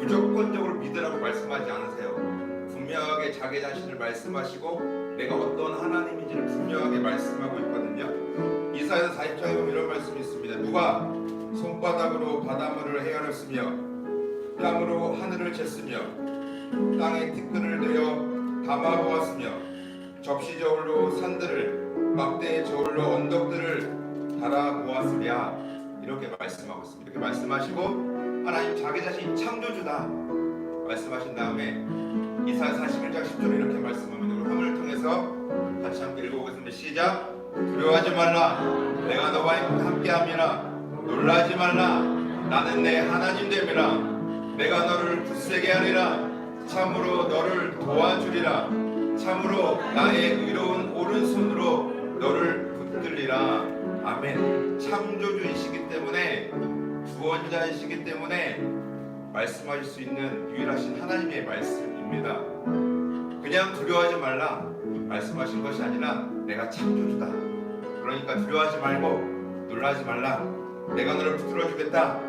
무조건적으로 믿으라고 말씀하지 않으세요. 분명하게 자기 자신을 말씀하시고 내가 어떤 하나님인지를 분명하게 말씀하고 있거든요. 이사야서 40장에 보면 이런 말씀이 있습니다. 누가 손바닥으로 바닷물을 헤아렸으며 땀으로 하늘을 쟀으며 땅에 티끌을 내어 담아보았으며 접시 저울로 산들을 막대의 저울로 언덕들을 달아보았으랴. 이렇게 말씀하고 있습니다. 이렇게 말씀하시고 하나님 자기 자신이 창조주다 말씀하신 다음에 이사야 41장 10절에 이렇게 말씀합니다. 우리 화면을 통해서 같이 함께 읽어보겠습니다. 시작. 두려워하지 말라. 내가 너와 함께함이라. 놀라지 말라. 나는 내 하나님 됨이라. 내가 너를 굳세게 하리라. 참으로 너를 도와주리라. 참으로 나의 의로운 오른손으로 너를 붙들리라. 아멘. 창조주이시기 때문에, 구원자이시기 때문에 말씀하실 수 있는 유일하신 하나님의 말씀입니다. 그냥 두려워하지 말라 말씀하신 것이 아니라 내가 창조주다. 그러니까 두려워하지 말고 놀라지 말라. 내가 너를 붙들어 주겠다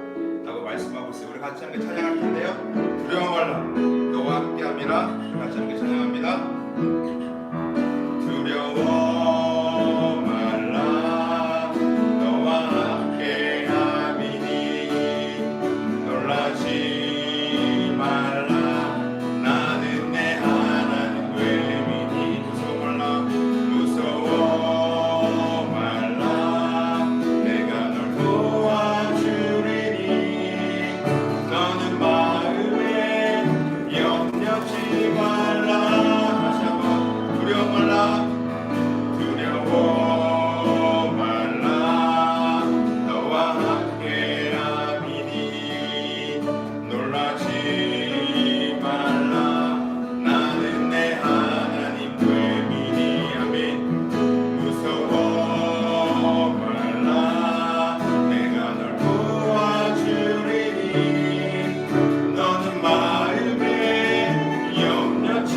라고 말씀하고 있어요. 우리 같이 함께 찬양할 텐데요. 두려워 말라. 너와 함께함이라. 같이 함께 찬양합니다. 두려워 말라. 너와 함께함이니 놀라지 말라. 나는 내 하나님 됨이니. 무서워 말라. 내가 널 도와주리니. 너는 마음에 염려치 말라. 다시 한번 두려워 말라. 두려워 말라. 너와 함께함이니 놀라지 말라. 나는 내 하나님 됨이니. 아멘. 무서워 말라. 내가 널 도와주리니. 너는 마음에 염려치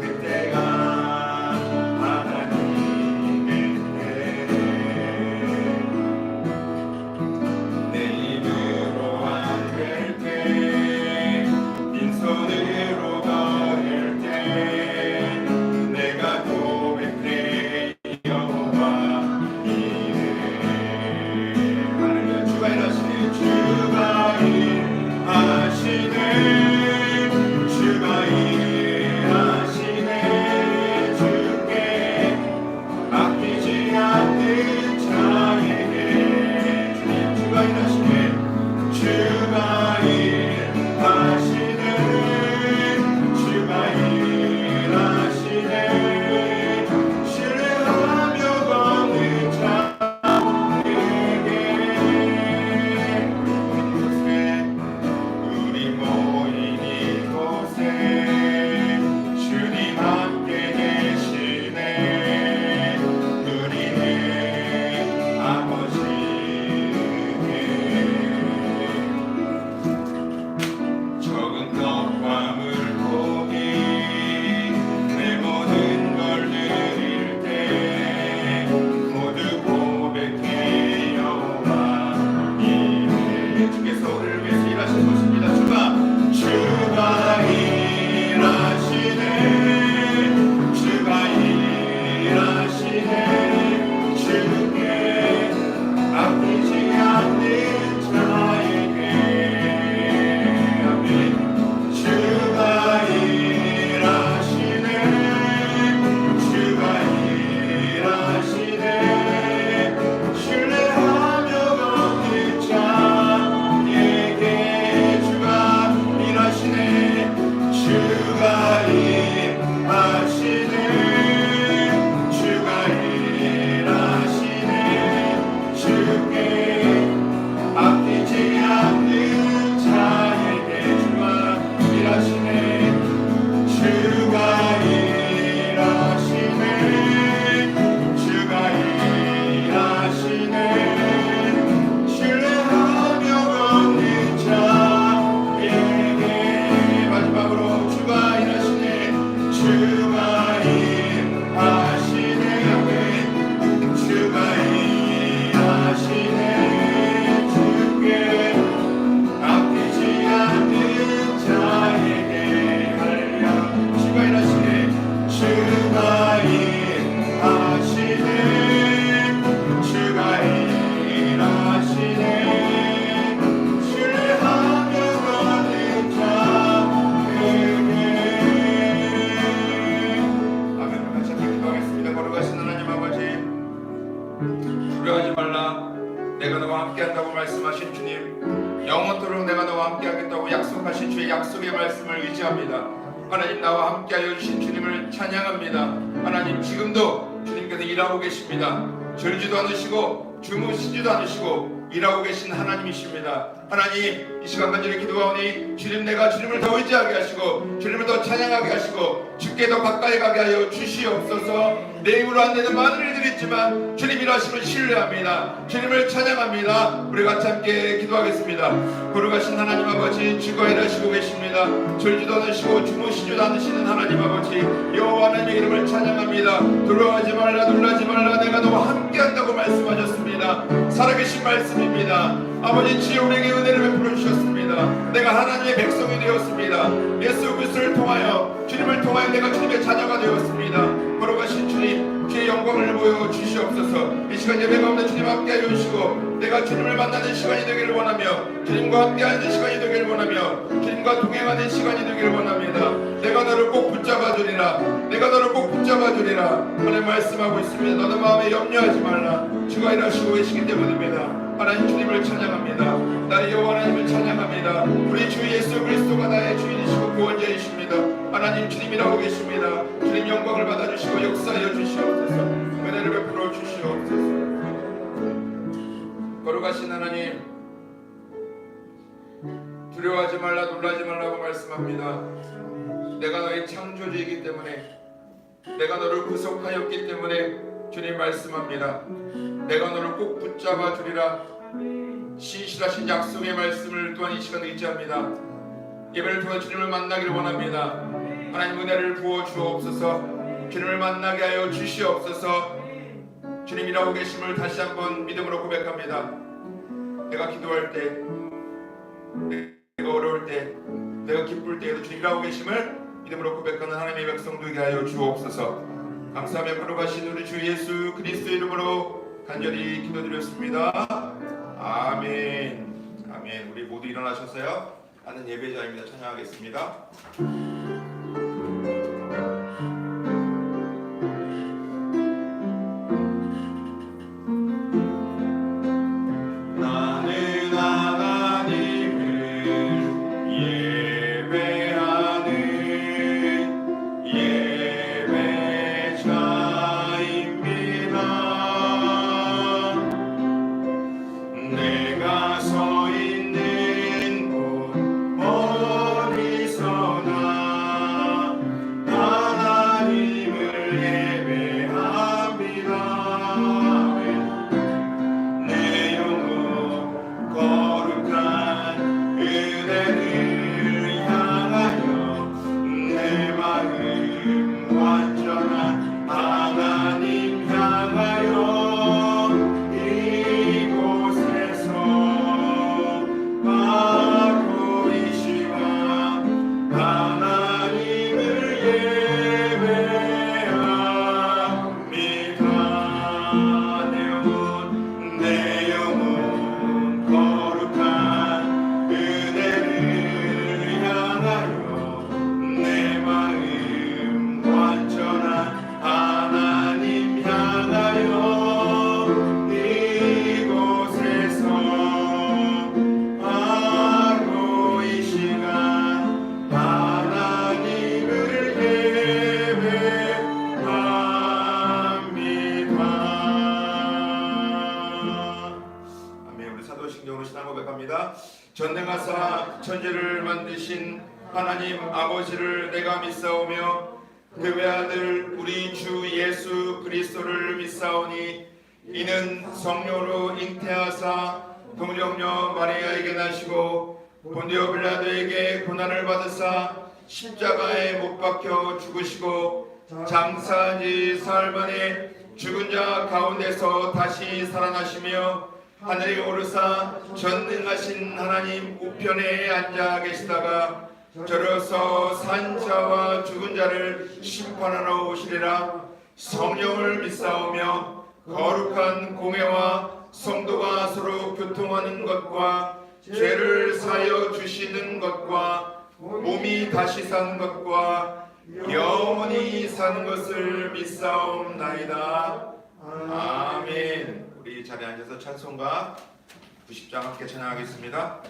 그때가 하나님의 내 입으로 안 될 때 빈손으로 걸을 때 내가 고백해 여호와 이래. 할렐루야. 주가 일하시네. 주가 일하시네. 주가 일하시네. 주께 맡기지 않는 자에게 주님 주가 일하시네. 주가 일하시네. 주가 일하시네. 신뢰하며 걷는 자에게 우리 모인 이곳에 주님 함께 계시네. 우리는 아버지께 적은 떡과 물고기 내 모든 걸 드릴 때 모두 고백해 여호와 이래. 주께서 오늘 위해서 일하신 것입니다. 주가 일하시네. 주가 일하시네. 주께 아끼지 않는 자에게 아멘. 주가 일하시네. 주가 일하시네. 신뢰하며 걷는 자에게 주가 일하시네. 주가 일하시네. 주가 일하시네. 주께 아끼지 않는 자에게 주가 일하시네. 주가 일하시네. 주가 일하시네. 신뢰하며 걷는 자에게 마지막으로 주가 일하시네. 주가 일하시네. 아멘. 주가 일하시네. 주께 아끼지 않는 자에게 할렐루야. 주가 일하시네. 주가 일하시네. 주가 일하시네. 신뢰하며 걷는 자에게 아멘. 같이 함께 기도하겠습니다. 걸어가신 하나님 아버지, 두려워하지 말라. 내가 너와 함께한다고 말씀하신 주님, 영원토록 내가 너와 함께하겠다고 약속하신 주의 약속의 말씀을 의지합니다. 하나님, 나와 함께하여 주신 주님을 찬양합니다. 하나님, 지금도 주님께서 일하고 계십니다. 졸지도 않으시고 주무시지도 않으시고 일하고 계신 하나님이십니다. 하나님, 이 시간 간절히 기도하오니 주님, 내가 주님을 더 의지하게 하시고 주님을 더 찬양하게 하시고 주께 더 가까이 가게 하여 주시옵소서. 내 힘으로 안 되는 많은 일들이 있지만 주님 일하심을 신뢰합니다. 주님을 찬양합니다. 우리 같이 함께 기도하겠습니다. 거룩하신 하나님 아버지, 주가 일하시고 계십니다. 졸지도 않으시고 주무시지도 않으시는 하나님 아버지, 여호와 하나님의 이름을 찬양합니다. 두려워하지 말라, 놀라지 말라, 내가 너와 함께한다고 말씀하셨습니다. 살아계신 말씀입니다. 아버지, 주여 우리에게 은혜를 베풀어 주셨습니다. 내가 하나님의 백성이 되었습니다. 예수 그리스도를 통하여, 주님을 통하여 내가 주님의 자녀가 되었습니다. 거룩하신 주님, 주의 영광을 보여 주시옵소서. 이 시간 예배 가운데 주님 함께하여 주시고 내가 주님을 만나는 시간이 되기를 원하며 주님과 함께하는 시간이 되기를 원하며 주님과 동행하는 시간이 되기를 원합니다. 내가 너를 꼭 붙잡아 주리라. 내가 너를 꼭 붙잡아 주리라. 하나님 말씀하고 있습니다. 너는 마음에 염려하지 말라. 주가 일하시고 계시기 때문입니다. 하나님, 주님을 찬양합니다. 나의 여호와 하나님을 찬양합니다. 우리 주 예수 그리스도가 나의 주인이시고 구원자이십니다. 하나님, 주님이라고 계십니다. 주님 영광을 받아주시고 역사하여 주시옵소서. 은혜를 베풀어 주시옵소서. 거룩하신 하나님, 두려워하지 말라, 놀라지 말라고 말씀합니다. 내가 너의 창조주이기 때문에, 내가 너를 구속하였기 때문에 주님 말씀합니다. 내가 너를 꼭 붙잡아 주리라. 신실하신 약속의 말씀을 또한 이 시간 의지합니다. 예배를 통해 주님을 만나기를 원합니다. 하나님 은혜를 부어 주옵소서. 주님을 만나게 하여 주시옵소서. 주님 일하고 계심을 다시 한번 믿음으로 고백합니다. 내가 기도할 때, 내가 어려울 때, 내가 기쁠 때에도 주님 일하고 계심을 믿음으로 고백하는 하나님의 백성 되게 하여 주옵소서. 감사하며 걸어가신 우리 주 예수 그리스도 이름으로 간절히 기도드렸습니다. 아멘. 아멘. 우리 모두 일어나셨어요? 나는 예배자입니다. 찬양하겠습니다. 전능하사 천지를 만드신 하나님 아버지를 내가 믿사오며 그 외아들 우리 주 예수 그리스도를 믿사오니 이는 성령으로 잉태하사 동정녀 마리아에게 나시고 본디오 빌라도에게 고난을 받으사 십자가에 못 박혀 죽으시고 장사지 사흘 만에 죽은 자 가운데서 다시 살아나시며 하늘에 오르사 전능하신 하나님 우편에 앉아 계시다가 저로서 산 자와 죽은 자를 심판하러 오시리라. 성령을 믿사오며 거룩한 공회와 성도가 서로 교통하는 것과 죄를 사하여 주시는 것과 몸이 다시 사는 것과 영원히 사는 것을 믿사옵나이다. 아멘. 우리 자리에 앉아서 찬송가 90장 함께 찬양하겠습니다.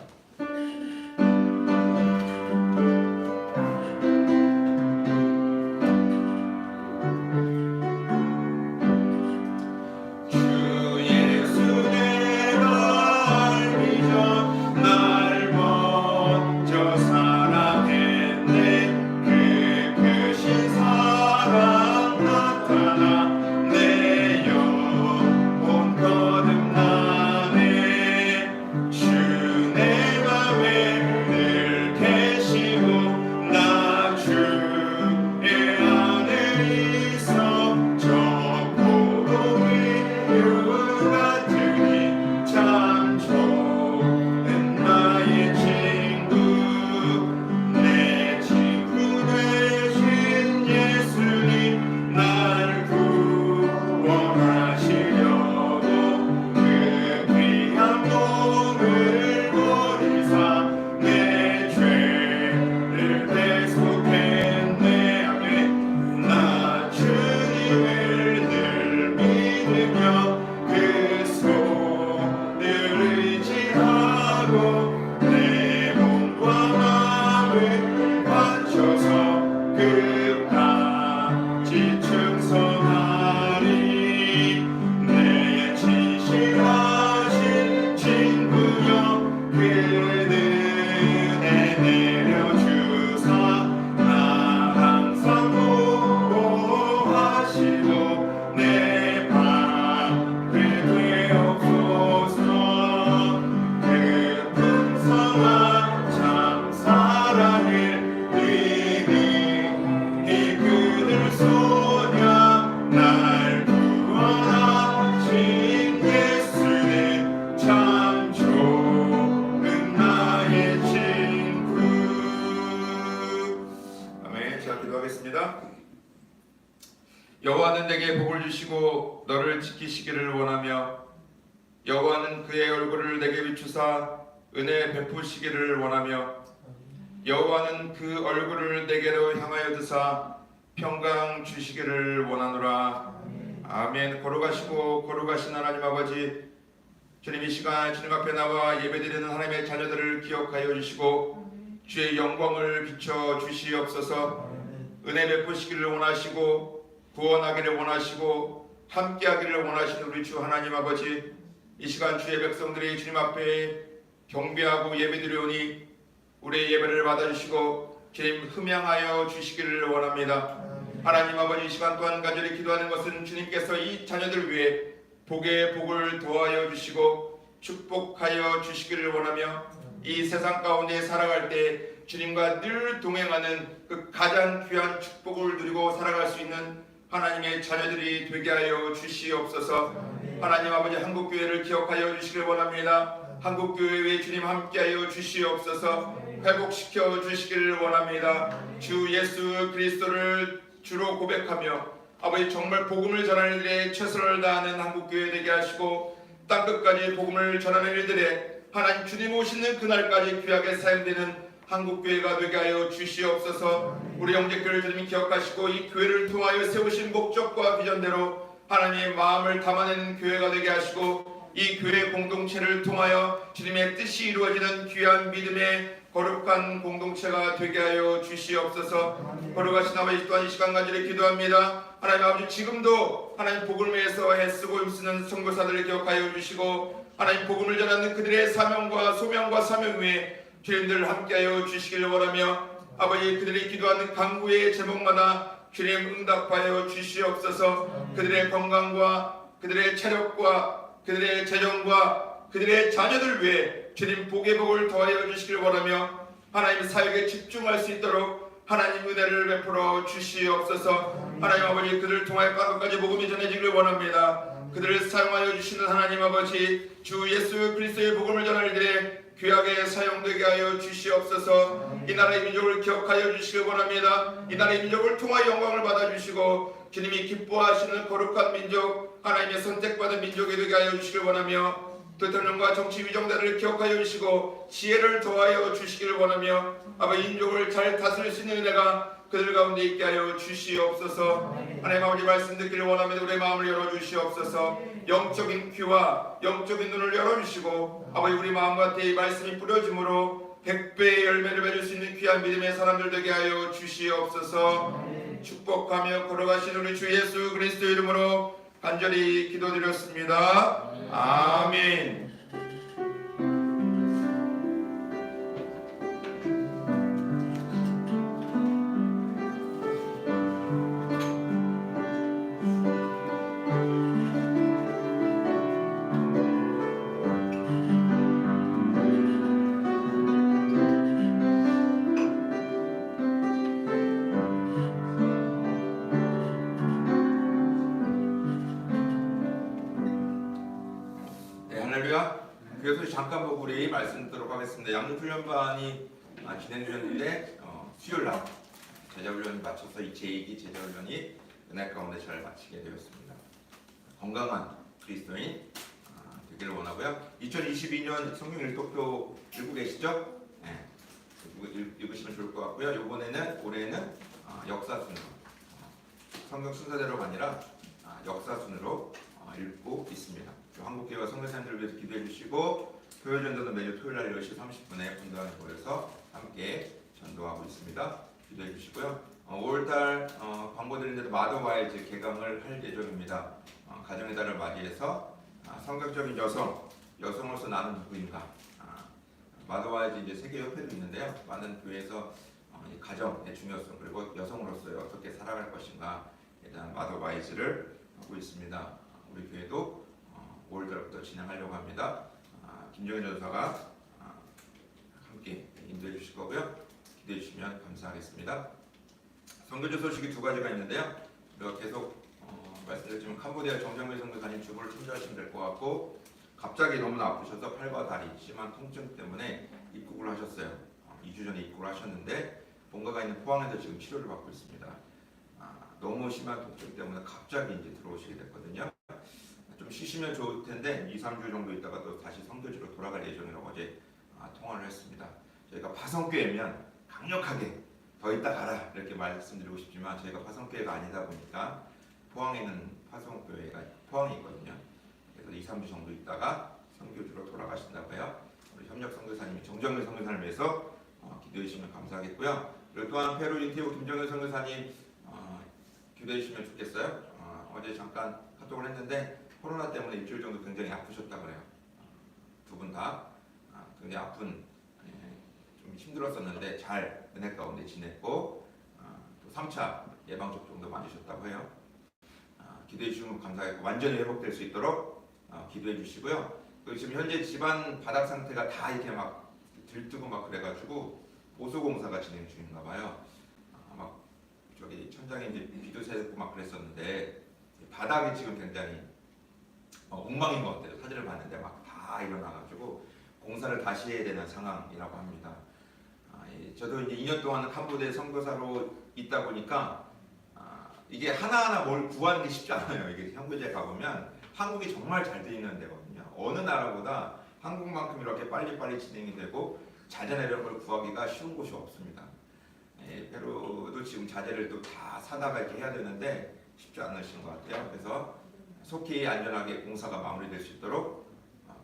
기도하겠습니다. 여호와는 내게 복을 주시고 너를 지키시기를 원하며 여호와는 그의 얼굴을 내게 비추사 은혜 베푸시기를 원하며 여호와는 그 얼굴을 내게로 향하여 드사 평강 주시기를 원하노라. 아멘. 거룩하신 하나님 아버지, 주님 이 시간 주님 앞에 나와 예배드리는 하나님의 자녀들을 기억하여 주시고 주의 영광을 비춰 주시옵소서. 은혜 베푸시기를 원하시고 구원하기를 원하시고 함께하기를 원하시는 우리 주 하나님 아버지, 이 시간 주의 백성들이 주님 앞에 경배하고 예배드리오니 우리의 예배를 받아주시고 주님 흠양하여 주시기를 원합니다. 하나님 아버지, 이 시간 또한 간절히 기도하는 것은 주님께서 이 자녀들 위해 복의 복을 더하여 주시고 축복하여 주시기를 원하며 이 세상 가운데 살아갈 때 주님과 늘 동행하는 그 가장 귀한 축복을 누리고 살아갈 수 있는 하나님의 자녀들이 되게 하여 주시옵소서. 하나님 아버지, 한국교회를 기억하여 주시길 원합니다. 한국교회에 주님 함께하여 주시옵소서. 회복시켜 주시기를 원합니다. 주 예수 그리스도를 주로 고백하며 아버지 정말 복음을 전하는 일에 최선을 다하는 한국교회 되게 하시고 땅끝까지 복음을 전하는 일들에 하나님 주님 오시는 그날까지 귀하게 사용되는 한국교회가 되게 하여 주시옵소서. 우리 영재교회를 주님이 기억하시고 이 교회를 통하여 세우신 목적과 비전대로 하나님의 마음을 담아내는 교회가 되게 하시고 이 교회 공동체를 통하여 주님의 뜻이 이루어지는 귀한 믿음의 거룩한 공동체가 되게 하여 주시옵소서. 거룩하신 아버지, 또한 이 시간 간절히 기도합니다. 하나님 아버지, 지금도 하나님 복음을 위해서 애쓰고 힘쓰는 선교사들을 기억하여 주시고 하나님 복음을 전하는 그들의 사명과 소명과 사명 위에 주님들 함께하여 주시기를 원하며 아버지, 그들이 기도하는 간구의 제목마다 주님 응답하여 주시옵소서. 그들의 건강과 그들의 체력과 그들의 재정과 그들의 자녀들 위해 주님 복의 복을 더하여 주시길 원하며 하나님 사역에 집중할 수 있도록 하나님 은혜를 베풀어 주시옵소서. 하나님 아버지, 그들을 통하여 땅끝까지 복음이 전해지길 원합니다. 그들을 사용하여 주시는 하나님 아버지, 주 예수 그리스도의 복음을 전할 일에 귀하게 사용되게 하여 주시옵소서. 이 나라의 민족을 기억하여 주시길 원합니다. 이 나라의 민족을 통하여 영광을 받아주시고 주님이 기뻐하시는 거룩한 민족, 하나님의 선택받은 민족이 되게 하여 주시길 원하며 대통령과 정치 위정자들을 기억하여 주시고 지혜를 더하여 주시기를 원하며 아버지, 인족을 잘 다스릴 수 있는 은혜가 그들 가운데 있게 하여 주시옵소서. 하나님 아버지, 말씀 듣기를 원하면 우리의 마음을 열어주시옵소서. 영적인 귀와 영적인 눈을 열어주시고 아버지, 우리 마음 가운데 이 말씀이 뿌려짐으로 100배의 열매를 맺을 수 있는 귀한 믿음의 사람들 되게 하여 주시옵소서. 축복하며 걸어가신 우리 주 예수 그리스도 이름으로 간절히 기도드렸습니다. 아멘. 그래서 잠깐 보고 우리 말씀 듣도록 하겠습니다. 양육훈련반이 진행되었는데 수요일날 제자훈련 마쳐서 이 제2기 제자훈련이 은혜 가운데 잘 마치게 되었습니다. 건강한 그리스도인 되기를 원하고요. 2022년 성경 일독표 읽고 계시죠? 네. 읽으시면 좋을 것 같고요. 올해는 역사 순으로 성경 순서대로가 아니라 역사 순으로 읽고 있습니다. 한국교회와 선교사님들을 위해서 기도해 주시고 교회 전도는 매주 토요일날 10시 30분에 분당에 모여서 함께 전도하고 있습니다. 기도해 주시고요. 5월달 광고 드리는데도 마더와이즈 개강을 할 예정입니다. 가정의 달을 맞이해서 성격적인 여성으로서 나는 누구인가. 마더와이즈 이제 세계 협회도 있는데요. 많은 교회에서 가정의 중요성 그리고 여성으로서 어떻게 살아갈 것인가에 대한 마더와이즈를 하고 있습니다. 우리 교회도 5월달부터 진행하려고 합니다. 김정현 전사가 함께 인도해 주실 거고요. 기대해 주시면 감사하겠습니다. 선교조 소식이 두 가지가 있는데요. 제가 계속 말씀드렸지만 캄보디아 정정민 선교사님 주보를 참조하시면 될 것 같고 갑자기 너무나 아프셔서 팔과 다리 심한 통증 때문에 입국을 하셨어요. 2주 전에 입국을 하셨는데 본가가 있는 포항에서 지금 치료를 받고 있습니다. 너무 심한 통증 때문에 갑자기 이제 들어오시게 됐거든요. 좀 쉬시면 좋을 텐데 2, 3주 정도 있다가 또 다시 성교지로 돌아갈 예정이라고 어제 통화를 했습니다. 저희가 파성교회면 강력하게 더 있다 가라 이렇게 말씀드리고 싶지만 저희가 파성교회가 아니다 보니까 포항에 있는 파성교회가 포항에 있거든요. 그래서 2, 3주 정도 있다가 성교지로 돌아가신다고 해요. 우리 협력 선교사님이 정정일 선교사를 위해서 기도해 주시면 감사하겠고요. 그리고 또한 페루 인티오 김정일 선교사님 기도해 주시면 좋겠어요. 어제 잠깐 카톡을 했는데 코로나 때문에 일주일 정도 굉장히 아프셨다고 그래요. 두 분 다 굉장히 아픈 좀 힘들었었는데 잘 은혜 가운데 지냈고 또 3차 예방접종도 맞으셨다고 해요. 기도해 주시면 감사하겠고 완전히 회복될 수 있도록 기도해 주시고요. 그리고 지금 현재 집안 바닥 상태가 다 이렇게 막 들뜨고 막 그래가지고 보수 공사가 진행 중인가 봐요. 막 저기 천장에 이제 비도 새고 막 그랬었는데 바닥이 지금 굉장히 엉망인 것 같아요. 사진을 봤는데 막 다 일어나가지고 공사를 다시 해야 되는 상황이라고 합니다. 저도 이제 2년 동안 캄보디아 선교사로 있다 보니까 이게 하나하나 뭘 구하는 게 쉽지 않아요. 이게 선교지에 가보면 한국이 정말 잘 돼 있는 데거든요. 어느 나라보다 한국만큼 이렇게 빨리빨리 진행이 되고 자재나 걸 구하기가 쉬운 곳이 없습니다. 페루도 지금 자재를 또 다 사다가 이렇게 해야 되는데 쉽지 않으신 것 같아요. 그래서 속히 안전하게 공사가 마무리될 수 있도록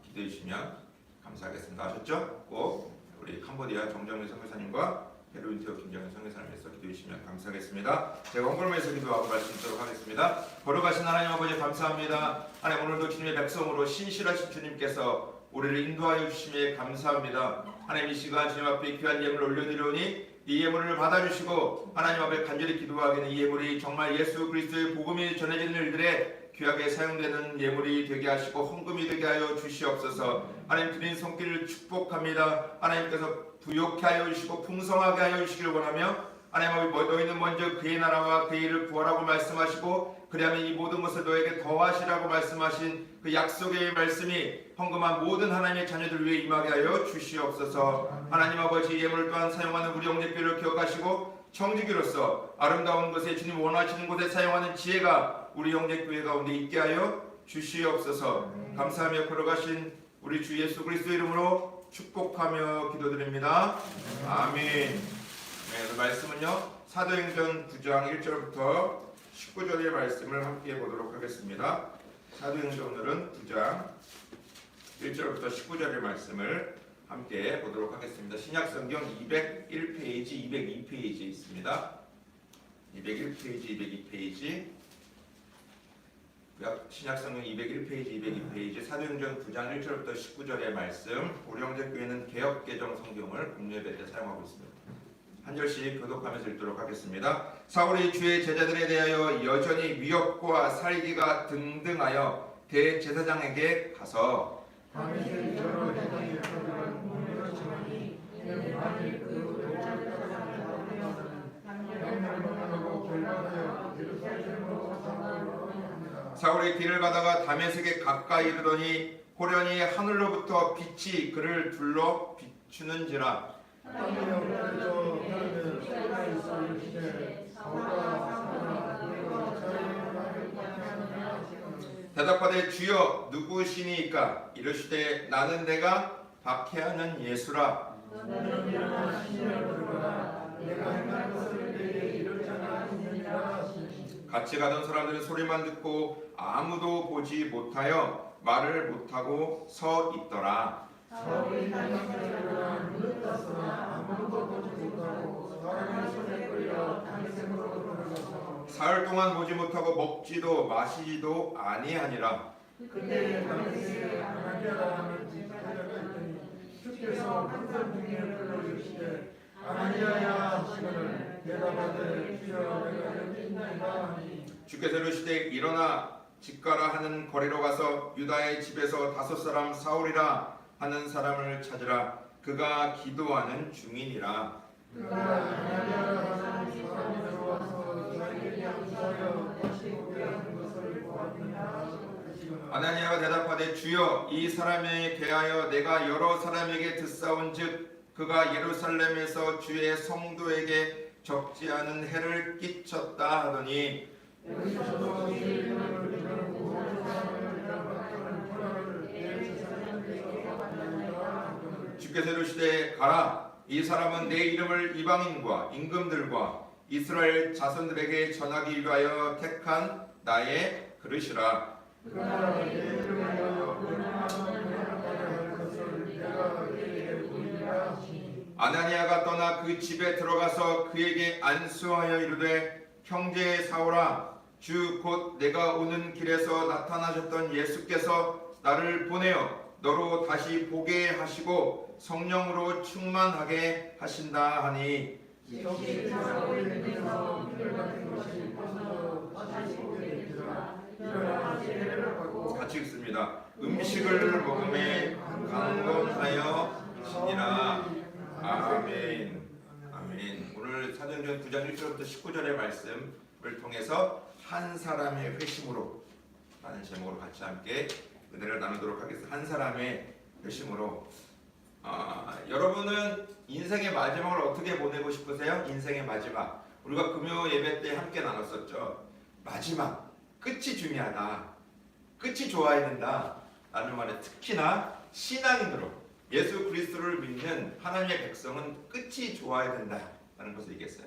기도해 주시면 감사하겠습니다. 아셨죠? 꼭 우리 캄보디아 정정일 선교사님과 페루 인티오 김정일 선교사님을 위해서 기도해 주시면 감사하겠습니다. 제가 홍보를 기도하고 말씀드리도록 하겠습니다. 걸어가신 하나님 아버지 감사합니다. 하나님 오늘도 주님의 백성으로 신실하신 주님께서 우리를 인도하여 주심에 감사합니다. 하나님 이 시간 주님 앞에 귀한 예물을 올려드리오니 이 예물을 받아주시고 하나님 앞에 간절히 기도하기는 이 예물이 정말 예수 그리스도의 복음이 전해지는 일들에 귀하게 사용되는 예물이 되게 하시고 헌금이 되게 하여 주시옵소서. 하나님 드린 손길을 축복합니다. 하나님께서 부욕케 하여 주시고 풍성하게 하여 주시길 원하며 하나님 아버지 너희는 먼저 그의 나라와 그의 일을 구하라고 말씀하시고 그리하면 이 모든 것을 너에게 더하시라고 말씀하신 그 약속의 말씀이 헌금한 모든 하나님의 자녀들 위해 임하게 하여 주시옵소서. 하나님 아버지 예물을 또한 사용하는 우리 형제교회를 기억하시고 청지기로서 아름다운 곳에 주님 원하시는 곳에 사용하는 지혜가 우리 형제교회 가운데 있게 하여 주시옵소서. 감사하며 걸어가신 우리 주 예수 그리스도 이름으로 축복하며 기도드립니다. 아멘. 네, 말씀은요 사도행전 9장 1절부터 19절의 말씀을 함께 보도록 하겠습니다. 사도행전 오늘은 9장 1절부터 19절의 말씀을 함께 보도록 하겠습니다. 신약성경 201페이지, 202페이지에 있습니다. 201페이지, 202페이지 신약성경 201페이지, 202페이지 사도행전 9장 1절부터 19절의 말씀. 우리 형제교회는 개역개정 성경을 공예배 때 사용하고 있습니다. 한 절씩 교독하면서 읽도록 하겠습니다. 사울이 주의 제자들에 대하여 여전히 위협과 살기가 등등하여 대제사장에게 가서 사울이 길을 가다가 다메섹에 가까이 이르더니 호련히 하늘로부터 빛이 그를 둘러 비추는지라. 대답하되 주여 누구시니까? 이르시되 나는 내가 박해하는 예수라. 같이 가던 사람들은 소리만 듣고 아무도 보지 못하여 말을 못하고 서 있더라. 사흘 동안 보지 못하고 먹지도 마시지도 아니하니라. 그때 다메섹에 아나니아라 하는 지사자가 있더니 주께서 큰 등에 불러주시되 아나니아야 하시거늘 대답하되 주여 내가 여기 있나이다 하니 주께서 이르시되 일어나 집가라 하는 거리로 가서 유다의 집에서 5사람 사울이라 하는 사람을 찾으라. 그가 기도하는 중이니라. 그가 아나니아라 하는 사람이 들어와서 자기에게 양수하여 다시 오게 하는 것을 보았느니라. 아나니아가 대답하되 주여 이 사람에 대하여 내가 여러 사람에게 듣사온즉 그가 예루살렘에서 주의 성도에게 적지 않은 해를 끼쳤다 하더니 주께서 이르시되 가라. 이 사람은 내 이름을 이방인과 임금들과 이스라엘 자손들에게 전하기 위하여 택한 나의 그릇이라. 아나니아가 떠나 그 집에 들어가서 그에게 안수하여 이르되 형제 사울아, 주 곧 내가 오는 길에서 나타나셨던 예수께서 나를 보내어 너로 다시 보게 하시고 성령으로 충만하게 하신다 하니 같이 읽습니다. 음식을 먹음에 강건하여 지니라. 아멘. 아멘. 오늘 사도행전 9장 1절부터 19절의 말씀을 통해서 한 사람의 회심으로 라는 제목으로 같이 함께 은혜를 나누도록 하겠습니다. 한 사람의 회심으로. 여러분은 인생의 마지막을 어떻게 보내고 싶으세요? 인생의 마지막. 우리가 금요 예배 때 함께 나눴었죠. 마지막, 끝이 중요하다. 끝이 좋아야 된다. 라는 말에 특히나 신앙인으로 예수 그리스도를 믿는 하나님의 백성은 끝이 좋아야 된다. 라는 것을 얘기했어요.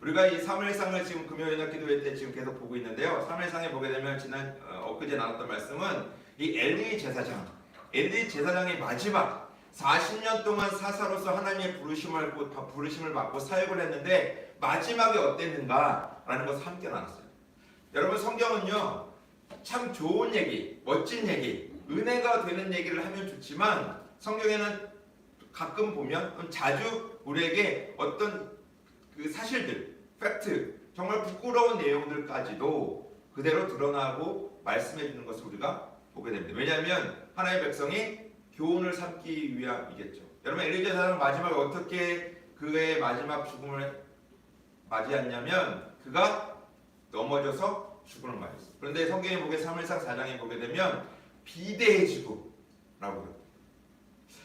우리가 이 사무엘상을 지금 금요일 기도회 때 지금 계속 보고 있는데요. 사무엘상에 보게 되면 엊그제 나눴던 말씀은 이 엘리 제사장의 마지막 40년 동안 사사로서 하나님의 부르심을 받고 사역을 했는데 마지막이 어땠는가라는 것을 함께 나눴어요. 여러분, 성경은요 참 좋은 얘기, 멋진 얘기, 은혜가 되는 얘기를 하면 좋지만 성경에는 가끔 보면 자주 우리에게 어떤 그 사실들, 팩트, 정말 부끄러운 내용들까지도 그대로 드러나고 말씀해 주는 것을 우리가 보게 됩니다. 왜냐하면 하나님의 백성이 교훈을 삼기 위함이겠죠. 여러분, 엘리 제사장은 마지막에 어떻게 그의 마지막 죽음을 맞이했냐면 그가 넘어져서 죽음을 맞았어요. 그런데 성경에 보게 사무엘상 4장에 보게 되면 비대해지고 라고 해요.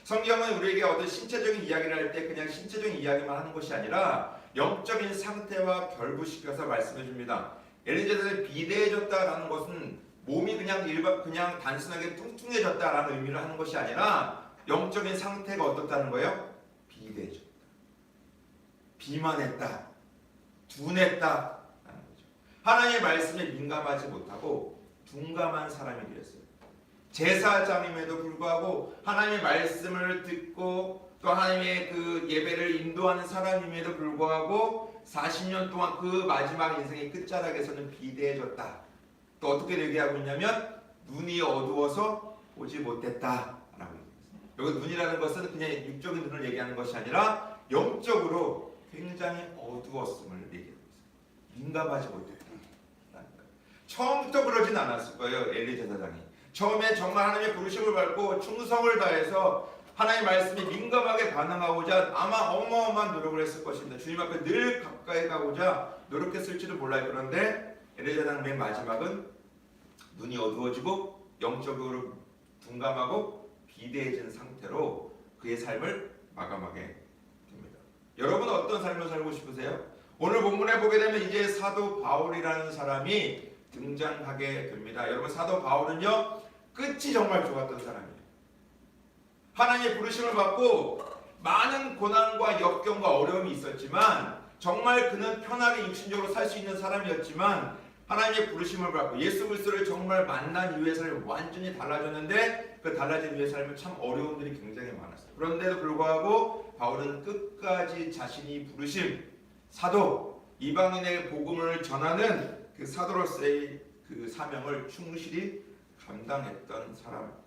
성경은 우리에게 어떤 신체적인 이야기를 할 때 그냥 신체적인 이야기만 하는 것이 아니라 영적인 상태와 결부시켜서 말씀해 줍니다. 엘리 제사장이 비대해졌다라는 것은 몸이 그냥 단순하게 뚱뚱해졌다라는 의미를 하는 것이 아니라 영적인 상태가 어떻다는 거예요? 비대해졌다. 비만했다. 둔했다. 라는 거죠. 하나님의 말씀에 민감하지 못하고 둔감한 사람이 되었어요. 제사장임에도 불구하고 하나님의 말씀을 듣고 또 하나님의 그 예배를 인도하는 사람임에도 불구하고 40년 동안 그 마지막 인생의 끝자락에서는 비대해졌다. 또 어떻게 얘기하고 있냐면 눈이 어두워서 보지 못했다 라고 얘기했습니다. 여기 눈이라는 것은 그냥 육적인 눈을 얘기하는 것이 아니라 영적으로 굉장히 어두웠음을 얘기하고 있습니다. 민감하지 못했다. 처음부터 그러진 않았을 거예요. 엘리 제사장이 처음에 정말 하나님의 부르심을 받고 충성을 다해서 하나님의 말씀에 민감하게 반응하고자 아마 어마어마한 노력을 했을 것입니다. 주님 앞에 늘 가까이 가고자 노력했을지도 몰라요. 그런데 엘리 제사장 맨 마지막은 눈이 어두워지고 영적으로 둔감하고 비대해진 상태로 그의 삶을 마감하게 됩니다. 여러분은 어떤 삶을 살고 싶으세요? 오늘 본문에 보게 되면 이제 사도 바울이라는 사람이 등장하게 됩니다. 여러분, 사도 바울은요 끝이 정말 좋았던 사람이에요. 하나님의 부르심을 받고 많은 고난과 역경과 어려움이 있었지만 정말 그는 편하게 육신적으로 살 수 있는 사람이었지만 하나님의 부르심을 받고 예수 그리스도를 정말 만난 이후의 삶이 완전히 달라졌는데 그 달라진 이후의 삶은 참 어려움들이 굉장히 많았어요. 그런데도 불구하고 바울은 끝까지 자신이 부르심 사도, 이방인의 복음을 전하는 그 사도로서의 그 사명을 충실히 감당했던 사람이에요.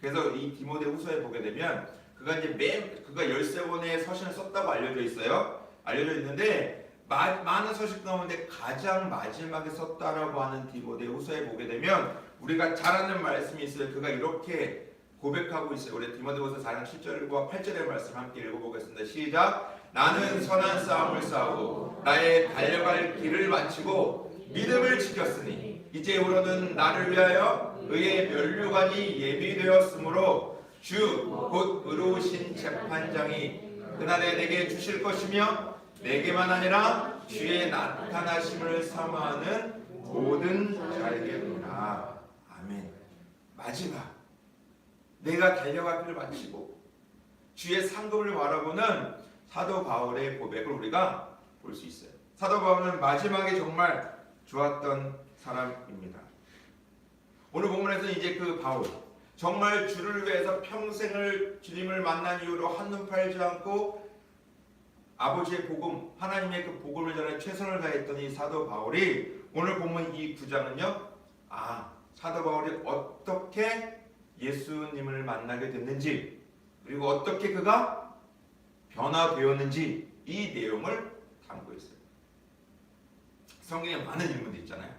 그래서 이 디모데후서에 보게 되면 그가 13권의 서신을 썼다고 알려져 있어요. 알려져 있는데 많은 서식 가운데 가장 마지막에 썼다라고 하는 디모데후서에 보게 되면 우리가 잘 아는 말씀이 있어요. 그가 이렇게 고백하고 있어요. 우리 디모데후서 4장 7절과 8절의 말씀 함께 읽어보겠습니다. 시작. 나는 선한 싸움을 싸우고 나의 달려갈 길을 마치고 믿음을 지켰으니 이제부로는 나를 위하여 의의 면류관이 예비되었으므로 주 곧 의로우신 재판장이 그날에 내게 주실 것이며 내게만 아니라 주의 나타나심을 사모하는 모든 자에게구나. 아멘. 마지막 내가 달려갈 길을 마치고 주의 상급을 바라보는 사도 바울의 고백을 우리가 볼 수 있어요. 사도 바울은 마지막에 정말 좋았던 사람입니다. 오늘 본문에서 이제 그 바울 정말 주를 위해서 평생을 주님을 만난 이후로 한눈 팔지 않고 아버지의 복음, 하나님의 그 복음을 전해 최선을 다했던 이 사도 바울이 오늘 본문 이 9장은요. 사도 바울이 어떻게 예수님을 만나게 됐는지 그리고 어떻게 그가 변화되었는지 이 내용을 담고 있어요. 성경에 많은 인물들 있잖아요.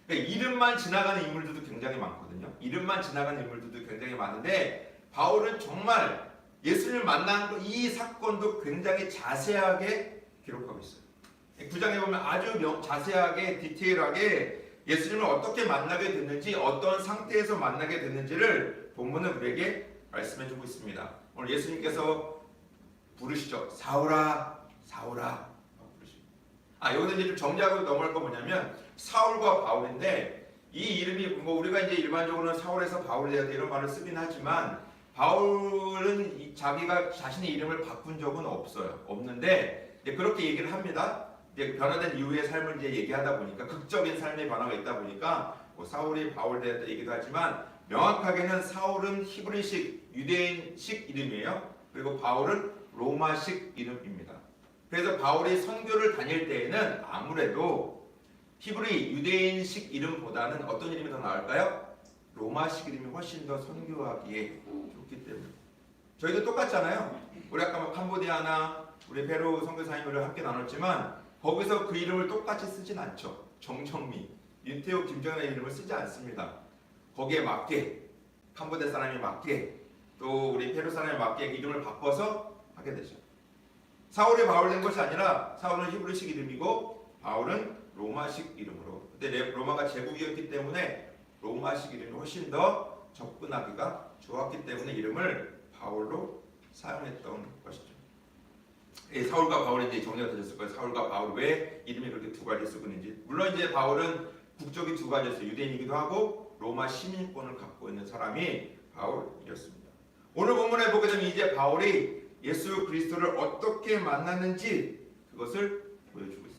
그러니까 이름만 지나가는 인물들도 굉장히 많거든요. 이름만 지나가는 인물들도 굉장히 많은데 바울은 정말 예수님을 만난 이 사건도 굉장히 자세하게 기록하고 있어요. 9장에 보면 아주 자세하게 디테일하게 예수님을 어떻게 만나게 됐는지 어떤 상태에서 만나게 됐는지를 본문은 우리에게 말씀해주고 있습니다. 오늘 예수님께서 부르시죠. 사울아 사울아 부르십니다. 여기서 이제 좀 정리하고 넘어갈 건 뭐냐면 사울과 바울인데 이 이름이 뭐 우리가 이제 일반적으로는 사울에서 바울이 되었다 이런 말을 쓰긴 하지만 바울은 자기가 자신의 이름을 바꾼 적은 없는데 이제 그렇게 얘기를 합니다. 이제 변화된 이후의 삶을 이제 얘기하다 보니까 극적인 삶의 변화가 있다 보니까 뭐 사울이 바울 되었다 얘기도 하지만 명확하게는 사울은 히브리식 유대인식 이름이에요. 그리고 바울은 로마식 이름입니다. 그래서 바울이 선교를 다닐 때에는 아무래도 히브리 유대인식 이름보다는 어떤 이름이 더 나을까요? 로마식 이름이 훨씬 더 선교하기에 좋기 때문에. 저희도 똑같잖아요. 우리 아까 뭐 캄보디아나 우리 페루 선교사님들을 함께 나눴지만 거기서 그 이름을 똑같이 쓰진 않죠. 정정미, 윤태욱, 김정현의 이름을 쓰지 않습니다. 거기에 맞게 캄보디아 사람이 맞게 또 우리 페루 사람이 맞게 이름을 바꿔서 하게 되죠. 사울이 바울 된 것이 아니라 사울은 히브리식 이름이고 바울은 로마식 이름으로. 근데 로마가 제국이었기 때문에 로마식 이름이 훨씬 더 접근하기가 좋았기 때문에 이름을 바울로 사용했던 것이죠. 사울과 바울이 이제 정리가 되셨을 거예요. 사울과 바울 왜 이름이 그렇게 두 가지 쓰고 있는지. 물론 이제 바울은 국적이 두 가지였어요. 유대인이기도 하고 로마 시민권을 갖고 있는 사람이 바울이었습니다. 오늘 본문에 보게 되면 이제 바울이 예수 그리스도를 어떻게 만났는지 그것을 보여주고 있습니다.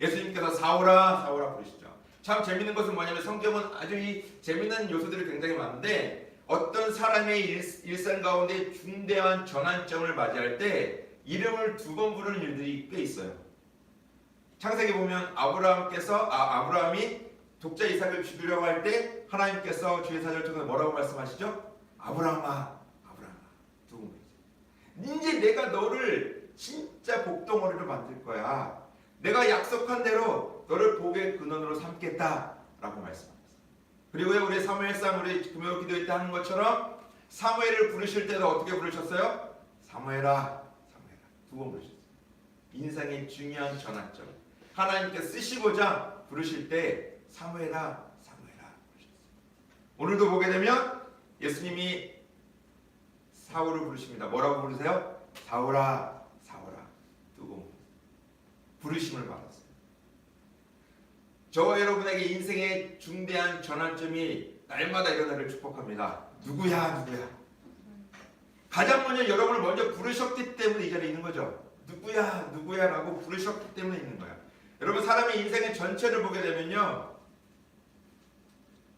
예수님께서 사울아 사울아 부르시죠. 참 재밌는 것은 뭐냐면 성경은 아주 이 재밌는 요소들이 굉장히 많은데 어떤 사람의 일상 가운데 중대한 전환점을 맞이할 때 이름을 두 번 부르는 일들이 꽤 있어요. 창세기 보면 아브라함이 독자 이삭을 죽이려고 할 때 하나님께서 주의 사절을 통해서 뭐라고 말씀하시죠? 아브라함아 두 번 부르죠. 이제 내가 너를 진짜 복덩어리로 만들 거야. 내가 약속한 대로 너를 복의 근원으로 삼겠다라고 말씀합니다. 그리고 우리 사무엘상 우리 금요 기도회 때 하는 것처럼 사무엘을 부르실 때도 어떻게 부르셨어요? 사무엘아 두 번 부르셨어요. 인생의 중요한 전환점 하나님께 쓰시고자 부르실 때 사무엘아 부르셨어요. 오늘도 보게 되면 예수님이 사울을 부르십니다. 뭐라고 부르세요? 사울아 두 번 부르심을 받았어요. 저와 여러분에게 인생의 중대한 전환점이 날마다 일어나기를 축복합니다. 누구야? 가장 먼저 여러분을 먼저 부르셨기 때문에 이 자리에 있는 거죠. 누구야 라고 부르셨기 때문에 있는 거야. 여러분 사람의 인생의 전체를 보게 되면요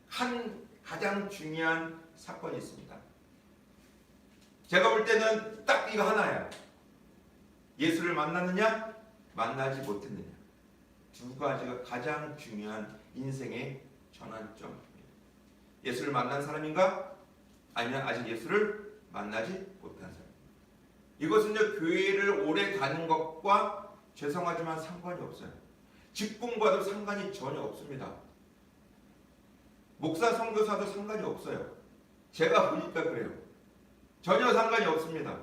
한 가장 중요한 사건이 있습니다. 제가 볼 때는 딱 이거 하나예요. 예수를 만났느냐 만나지 못했느냐. 두 가지가 가장 중요한 인생의 전환점입니다. 예수를 만난 사람인가? 아니면 아직 예수를 만나지 못한 사람. 이것은요 교회를 오래 가는 것과 죄송하지만 상관이 없어요. 직분과도 상관이 전혀 없습니다. 목사 선교사도 상관이 없어요. 제가 보니까 그래요. 전혀 상관이 없습니다.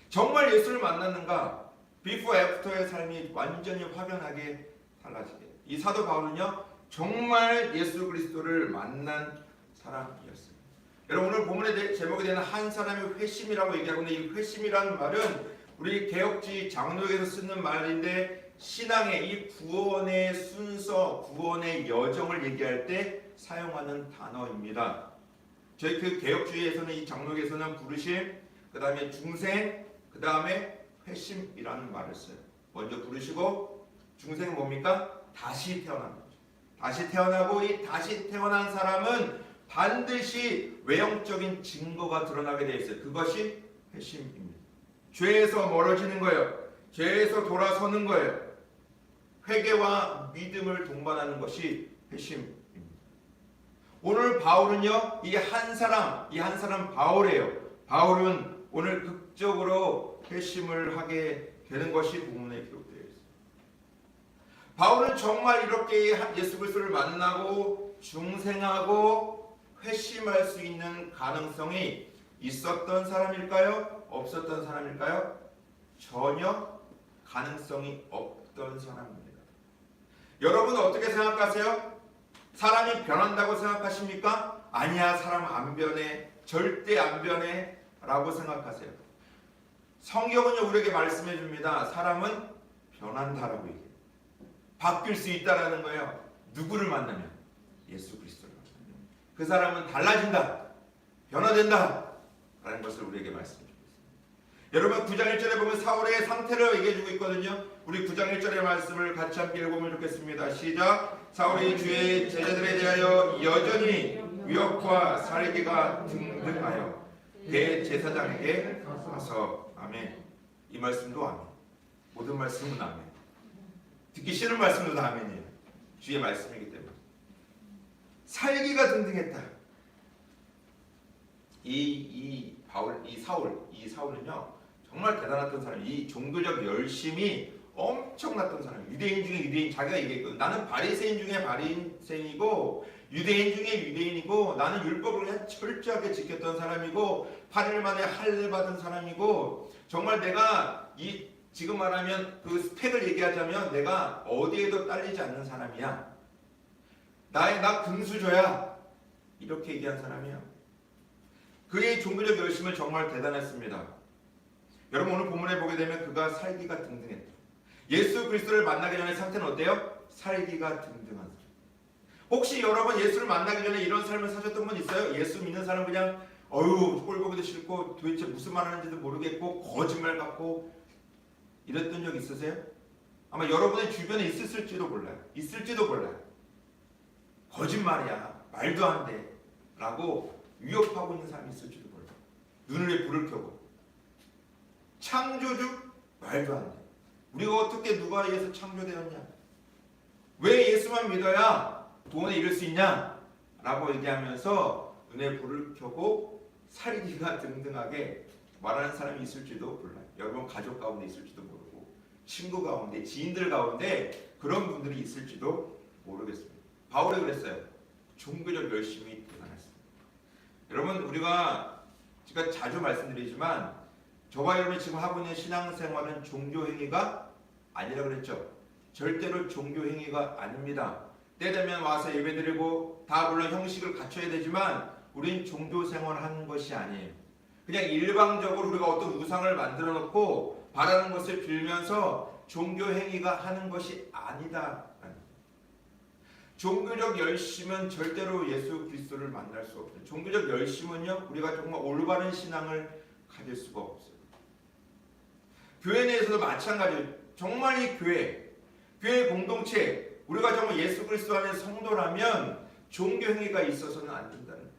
정말 예수를 만났는가? 비포 애프터의 삶이 완전히 확연하게 달라지게. 이 사도 바울은요 정말 예수 그리스도를 만난 사람이었습니다. 여러분 오늘 본문의 제목이 되는 한 사람의 회심이라고 얘기하고 있는데 이 회심이라는 말은 우리 개혁지 장로에서 쓰는 말인데 신앙의 이 구원의 순서, 구원의 여정을 얘기할 때 사용하는 단어입니다. 저희 그 개혁주의에서는 이 장로에서는 부르심, 그 다음에 중생, 그 다음에 회심이라는 말을 써요. 먼저 부르시고 중생은 뭡니까? 다시 태어난 거죠. 다시 태어나고 이 다시 태어난 사람은 반드시 외형적인 증거가 드러나게 되어 있어요. 그것이 회심입니다. 죄에서 멀어지는 거예요. 죄에서 돌아서는 거예요. 회개와 믿음을 동반하는 것이 회심입니다. 오늘 바울은요, 이 한 사람 바울이에요. 바울은 오늘 극적으로 회심을 하게 되는 것이 본문에 기록되어 있어요. 바울은 정말 이렇게 예수 그리스도를 만나고 중생하고 회심할 수 있는 가능성이 있었던 사람일까요? 없었던 사람일까요? 전혀 가능성이 없던 사람입니다. 여러분 어떻게 생각하세요? 사람이 변한다고 생각하십니까? 아니야, 사람 안 변해, 절대 안 변해 라고 생각하세요. 성경은요 우리에게 말씀해 줍니다. 사람은 변한다라고 얘기해요. 바뀔 수 있다라는 거예요. 누구를 만나면? 예수 그리스도를 만나면 그 사람은 달라진다, 변화된다 라는 것을 우리에게 말씀해 주고 있습니다. 여러분 9장 1절에 보면 사울의 상태를 얘기해 주고 있거든요. 우리 9장 1절의 말씀을 같이 함께 읽어보면 좋겠습니다. 시작. 사울이 주의 제자들에 대하여 여전히 위협과 살기가 등등하여 대제사장에게 가서 아멘. 이 말씀도 아멘. 모든 말씀은 아멘. 듣기 싫은 말씀도 다 아멘이에요. 주의 말씀이기 때문에. 살기가 등등했다. 이 사울은요 정말 대단했던 사람. 이 종교적 열심이 엄청났던 사람. 유대인 중에 유대인. 자기가 얘기했거든. 나는 바리새인 중에 바리새인이고 유대인 중에 유대인이고 나는 율법을 그냥 철저하게 지켰던 사람이고 8일 만에 할례 받은 사람이고 정말 내가 이 지금 말하면 그 스펙을 얘기하자면 내가 어디에도 딸리지 않는 사람이야. 나 금수저야. 이렇게 얘기한 사람이야. 그의 종교적 열심은 정말 대단했습니다. 여러분 오늘 본문에 보게 되면 그가 살기가 등등했다. 예수 그리스도를 만나기 전에 상태는 어때요? 살기가 등등한 사람. 혹시 여러분 예수를 만나기 전에 이런 삶을 사셨던 분 있어요? 예수 믿는 사람 그냥 꼴 보기도 싫고 도대체 무슨 말 하는지도 모르겠고 거짓말 같고 이랬던 적 있으세요? 아마 여러분의 주변에 있을지도 몰라요. 거짓말이야. 말도 안 돼. 라고 위협하고 있는 사람이 있을지도 몰라요. 눈을 왜 불을 켜고. 창조주? 말도 안 돼. 우리가 어떻게 누가 의해서 창조되었냐? 왜 예수만 믿어야 구원에 이를 수 있냐? 라고 얘기하면서 눈에 불을 켜고 살기가 등등하게 말하는 사람이 있을지도 몰라요. 여러분 가족 가운데 있을지도 모르고 친구 가운데 지인들 가운데 그런 분들이 있을지도 모르겠습니다. 바울이 그랬어요. 종교적 열심이 대단했습니다. 여러분 우리가 제가 자주 말씀드리지만 저와 여러분이 지금 하고 있는 신앙생활은 종교행위가 아니라 그랬죠. 절대로 종교행위가 아닙니다. 때 되면 와서 예배드리고 다 물론 형식을 갖춰야 되지만 우린 종교생활을 하는 것이 아니에요. 그냥 일방적으로 우리가 어떤 우상을 만들어 놓고 바라는 것을 빌면서 종교행위가 하는 것이 아니다. 종교적 열심은 절대로 예수 그리스도를 만날 수 없어요. 종교적 열심은요 우리가 정말 올바른 신앙을 가질 수가 없어요. 교회 내에서도 마찬가지예요. 정말 이 교회 공동체 우리가 정말 예수 그리스도 안에 성도라면 종교 행위가 있어서는 안 된다는 거예요.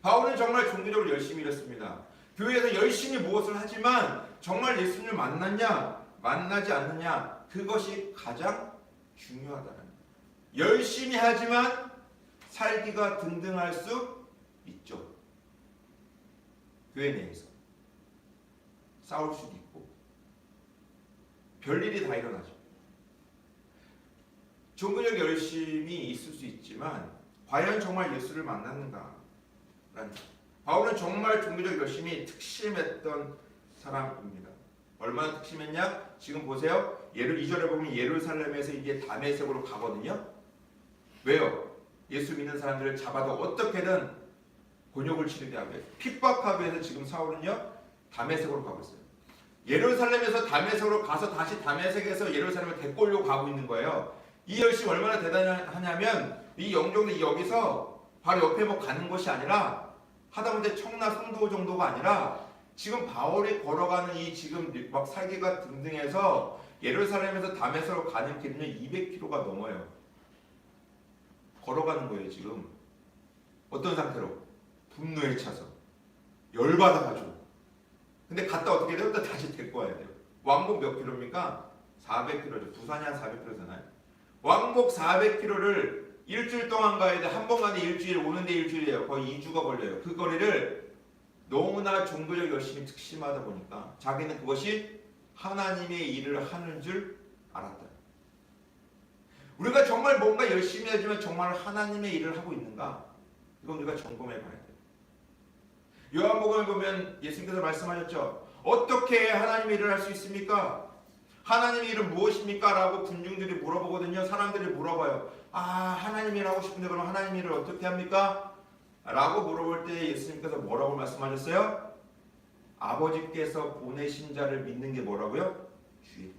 바울은 정말 종교적으로 열심히 일했습니다. 교회에서 열심히 무엇을 하지만 정말 예수님을 만났냐 만나지 않느냐 그것이 가장 중요하다는 거예요. 열심히 하지만 살기가 등등할 수 있죠. 교회 내에서 싸울 수도 있고 별일이 다 일어나죠. 종교적 열심이 있을 수 있지만 과연 정말 예수를 만났는가? 바울은 정말 종교적 열심이 특심했던 사람입니다. 얼마나 특심했냐? 지금 보세요. 2절에 보면 예루살렘에서 이제 다메섹으로 가거든요. 왜요? 예수 믿는 사람들을 잡아도 어떻게든 곤욕을 치르게 하기 위해서, 핍박하기 위해서 지금 사울은요 다메섹으로 가고 있어요. 예루살렘에서 다메섹으로 가서 다시 다메섹에서 예루살렘을 데리고 오려고 가고 있는 거예요. 이 열심이 얼마나 대단하냐면 이 영종들이 여기서 바로 옆에 뭐 가는 것이 아니라 하다못해 청라 성도 정도가 아니라 지금 바울이 걸어가는 이 지금 막 살기가 등등해서 예루살렘에서 다메섹으로 가는 길은요 200km가 넘어요. 걸어가는 거예요. 지금 어떤 상태로? 분노에 차서 열받아가지고. 근데 갔다 어떻게 돼요? 또 다시 데리고 와야 돼요. 왕복 몇 킬로입니까? 400km죠. 부산이 한 400km잖아요. 왕복 400km를 일주일 동안 가야 돼. 한 번 가는데 일주일, 오는데 일주일이에요. 거의 2주가 걸려요. 그 거리를 너무나 종교적 열심이 특심하다 보니까 자기는 그것이 하나님의 일을 하는 줄 알았다. 우리가 정말 뭔가 열심히 하지만 정말 하나님의 일을 하고 있는가? 이건 우리가 점검해 봐야 돼요. 요한복음에 보면 예수님께서 말씀하셨죠. 어떻게 하나님의 일을 할 수 있습니까? 하나님의 일은 무엇입니까? 라고 군중들이 물어보거든요. 사람들이 물어봐요. 하나님의 일 하고 싶은데 그럼 하나님의 일을 어떻게 합니까? 라고 물어볼 때 예수님께서 뭐라고 말씀하셨어요? 아버지께서 보내신 자를 믿는 게 뭐라고요? 주의다.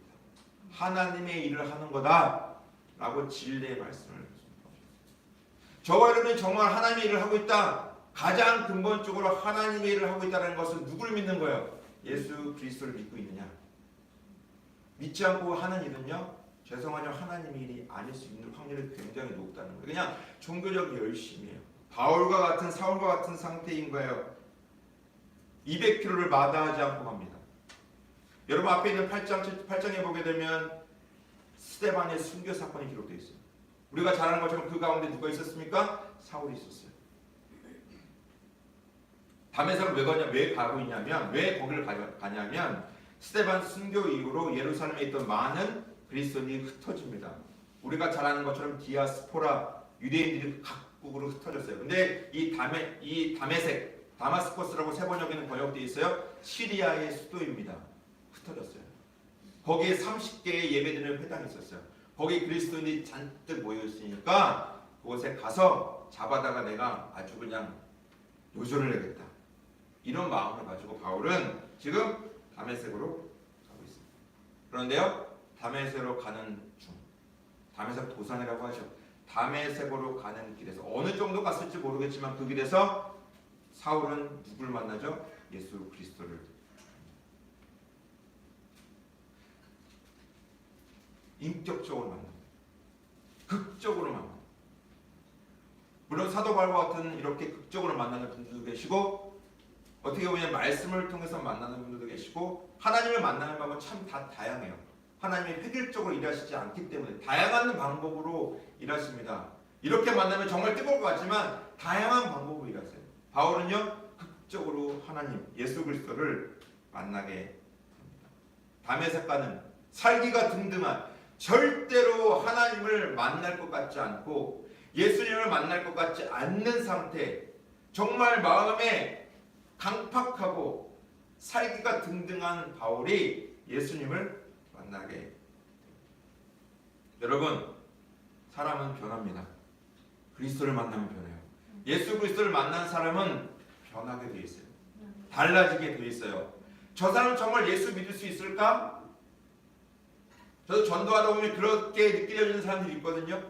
하나님의 일을 하는 거다 라고 진리의 말씀을 하셨습니다. 저와 여러분이 정말 하나님의 일을 하고 있다. 가장 근본적으로 하나님의 일을 하고 있다는 것은 누구를 믿는 거예요? 예수 그리스도를 믿고 있느냐? 믿지 않고 하는 일은요, 죄송하지만 하나님의 일이 아닐 수 있는 확률이 굉장히 높다는 거예요. 그냥 종교적 열심이에요. 바울과 같은 사울과 같은 상태인 거예요. 200km를 마다하지 않고 갑니다. 여러분 앞에 있는 8장에 보게 되면 스데반의 순교 사건이 기록되어 있어요. 우리가 잘 아는 것처럼 그 가운데 누가 있었습니까? 사울이 있었어요. 다메섹을 왜 가고 있냐면, 왜 거기를 가냐면 스데반 순교 이후로 예루살렘에 있던 많은 그리스도인이 흩어집니다. 우리가 잘 아는 것처럼 디아스포라 유대인들이 각국으로 흩어졌어요. 근데 이 다메섹, 다마스커스라고 세 번역에는 번역되어 있어요. 시리아의 수도입니다. 흩어졌어요. 거기에 30개의 예배드리는 회당이 있었어요. 거기 그리스도인들이 잔뜩 모여 있으니까 그곳에 가서 잡아다가 내가 아주 그냥 요절을 내겠다. 이런 마음을 가지고 바울은 지금 다메섹으로 가고 있습니다. 그런데요, 다메섹으로 가는 중, 다메섹 도산이라고 하죠. 다메섹으로 가는 길에서 어느 정도 갔을지 모르겠지만 그 길에서 사울은 누굴 만나죠? 예수 그리스도를. 인격적으로 만납니다. 극적으로 만납니다. 물론 사도 바울과 같은 이렇게 극적으로 만나는 분들도 계시고, 어떻게 보면 말씀을 통해서 만나는 분들도 계시고, 하나님을 만나는 방법은 참 다 다양해요. 하나님이 획일적으로 일하시지 않기 때문에 다양한 방법으로 일하십니다. 이렇게 만나면 정말 뜨거울 것 같지만 다양한 방법으로 일하세요. 바울은요, 극적으로 하나님, 예수 그리스도를 만나게 됩니다. 다메섹과는 살기가 든든한, 절대로 하나님을 만날 것 같지 않고 예수님을 만날 것 같지 않는 상태, 정말 마음에 강팍하고 살기가 등등한 바울이 예수님을 만나게 됩니다. 여러분, 사람은 변합니다. 그리스도를 만나면 변해요. 예수 그리스도를 만난 사람은 변하게 돼 있어요. 달라지게 돼 있어요. 저 사람 정말 예수 믿을 수 있을까? 저도 전도하다 보면 그렇게 느껴지는 사람들이 있거든요.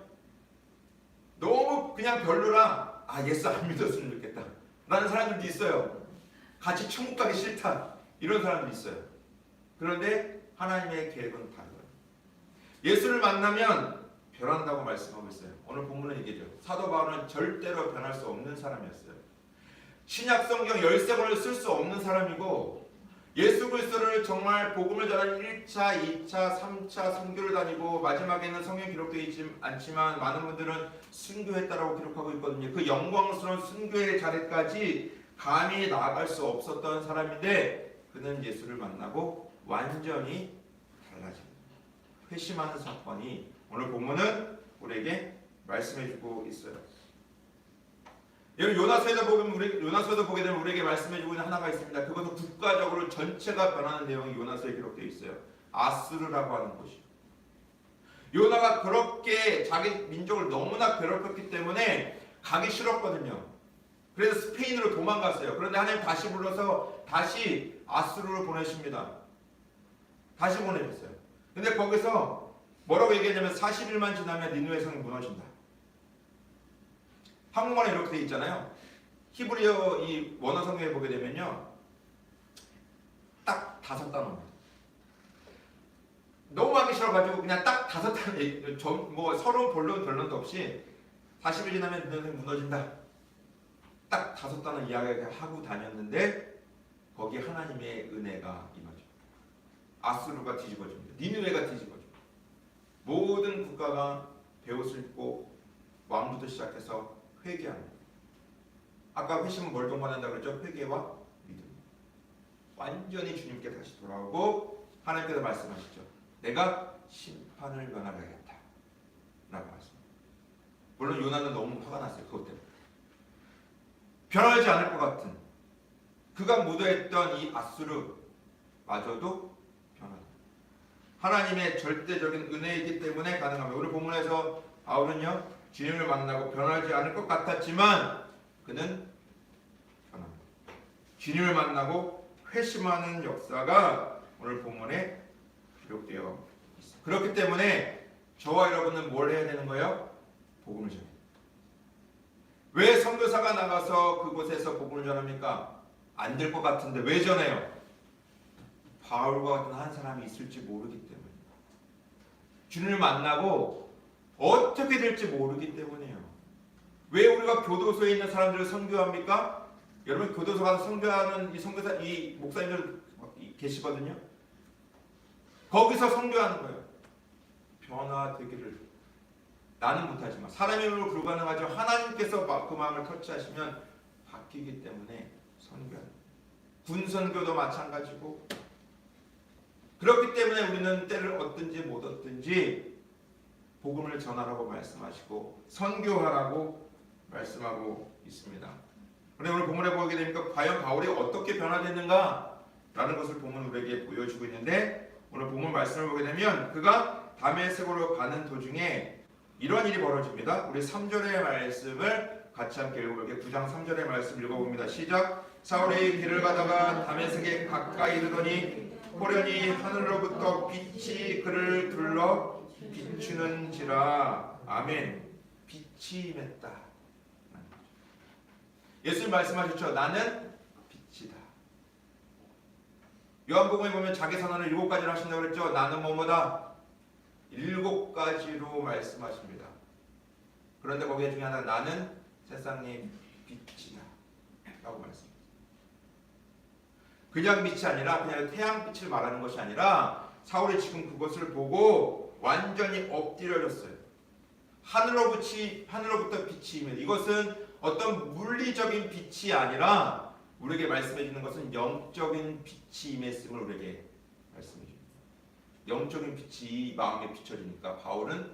너무 그냥 별로라, 예수 안 믿었으면 좋겠다 라는 사람들도 있어요. 같이 천국 가기 싫다 이런 사람들이 있어요. 그런데 하나님의 계획은 다르거든요. 예수를 만나면 변한다고 말씀하고 있어요. 오늘 본문은 얘기죠. 사도 바울은 절대로 변할 수 없는 사람이었어요. 신약 성경 13권을 쓸 수 없는 사람이고, 예수 그리스도를 정말 복음을 전하는 1차, 2차, 3차 선교를 다니고, 마지막에는 성경 기록되어 있지 않지만 많은 분들은 순교했다라고 기록하고 있거든요. 그 영광스러운 순교의 자리까지 감히 나아갈 수 없었던 사람인데, 그는 예수를 만나고 완전히 달라집니다. 회심하는 사건이 오늘 본문은 우리에게 말씀해주고 있어요. 여러분, 요나서에도 보게 되면 우리에게 말씀해주고 있는 하나가 있습니다. 그것은 국가적으로 전체가 변하는 내용이 요나서에 기록되어 있어요. 아스르라고 하는 곳이. 요나가 그렇게 자기 민족을 너무나 괴롭혔기 때문에 가기 싫었거든요. 그래서 스페인으로 도망갔어요. 그런데 하나님 다시 불러서 다시 아수르로 보내십니다. 다시 보내셨어요. 근데 거기서 뭐라고 얘기했냐면 40일만 지나면 니느웨 성이 무너진다. 한국말에 이렇게 돼 있잖아요. 히브리어 이 원어 성경에 보게 되면요, 딱 5단어입니다. 너무 하기 싫어가지고 그냥 딱 5단어, 뭐 서론 본론 결론도 없이 40일 지나면 니느웨 성이 무너진다. 딱 5단어 이야기하고 다녔는데 거기 하나님의 은혜가 임하죠. 아수르가 뒤집어집니다. 니느웨가 뒤집어집니다. 모든 국가가 베옷을 입고 왕부터 시작해서 회개합니다. 아까 회심은 뭘 동반한다고 그랬죠? 회개와 믿음. 완전히 주님께 다시 돌아오고 하나님께서 말씀하시죠. 내가 심판을 면하겠다 라고 말씀합니다. 물론 요나는 너무 화가 났어요. 그것 때문에. 변하지 않을 것 같은 그가 무도했던 이 아수르마저도 변하다. 하나님의 절대적인 은혜이기 때문에 가능합니다. 오늘 본문에서 바울은요, 주님을 만나고 변하지 않을 것 같았지만 그는 변합니다. 주님을 만나고 회심하는 역사가 오늘 본문에 기록되어 있습니다. 그렇기 때문에 저와 여러분은 뭘 해야 되는 거예요? 복음을 전해야 됩니다. 왜 선교사가 나가서 그곳에서 복음을 전합니까? 안 될 것 같은데 왜 전해요? 바울과 같은 한 사람이 있을지 모르기 때문입니다. 주님을 만나고 어떻게 될지 모르기 때문이에요. 왜 우리가 교도소에 있는 사람들을 선교합니까? 여러분 교도소 가서 선교하는 이 선교사, 이 목사님들 계시거든요. 거기서 선교하는 거예요. 변화되기를. 나는 못하지만 사람의 힘으로 불가능하죠. 하나님께서 그 마음을 터치하시면 바뀌기 때문에 선교하는. 군선교도 마찬가지고. 그렇기 때문에 우리는 때를 얻든지 못 얻든지 복음을 전하라고 말씀하시고 선교하라고 말씀하고 있습니다. 그런데 오늘 본문에 보게 되니까 과연 바울이 어떻게 변화됐는가 라는 것을 본문 우리에게 보여주고 있는데, 오늘 본문 말씀을 보게 되면 그가 다메섹으로 가는 도중에 이런 일이 벌어집니다. 우리 3절의 말씀을 같이 함께 읽어볼게요. 9장 3절의 말씀 읽어봅니다. 시작. 사울이 길을 가다가 다메섹에 가까이 이르더니 호련히 하늘로부터 빛이 그를 둘러 비추는지라. 아멘. 빛이 임했다. 예수님 말씀하셨죠. 나는 빛이다. 요한복음에 보면 자기 선언을 7가지를 하신다고 그랬죠. 나는 뭐뭐다. 7가지로 말씀하십니다. 그런데 거기에 중에 하나, 나는 세상의 빛이다 라고 말씀합니다. 그냥 빛이 아니라 그냥 태양빛을 말하는 것이 아니라 사울이 지금 그것을 보고 완전히 엎드려졌어요. 하늘로부터 빛이 임해. 이것은 어떤 물리적인 빛이 아니라 우리에게 말씀해 주는 것은 영적인 빛이 임했음을 우리에게 말씀해 줍니다. 영적인 빛이 마음에 비춰지니까 바울은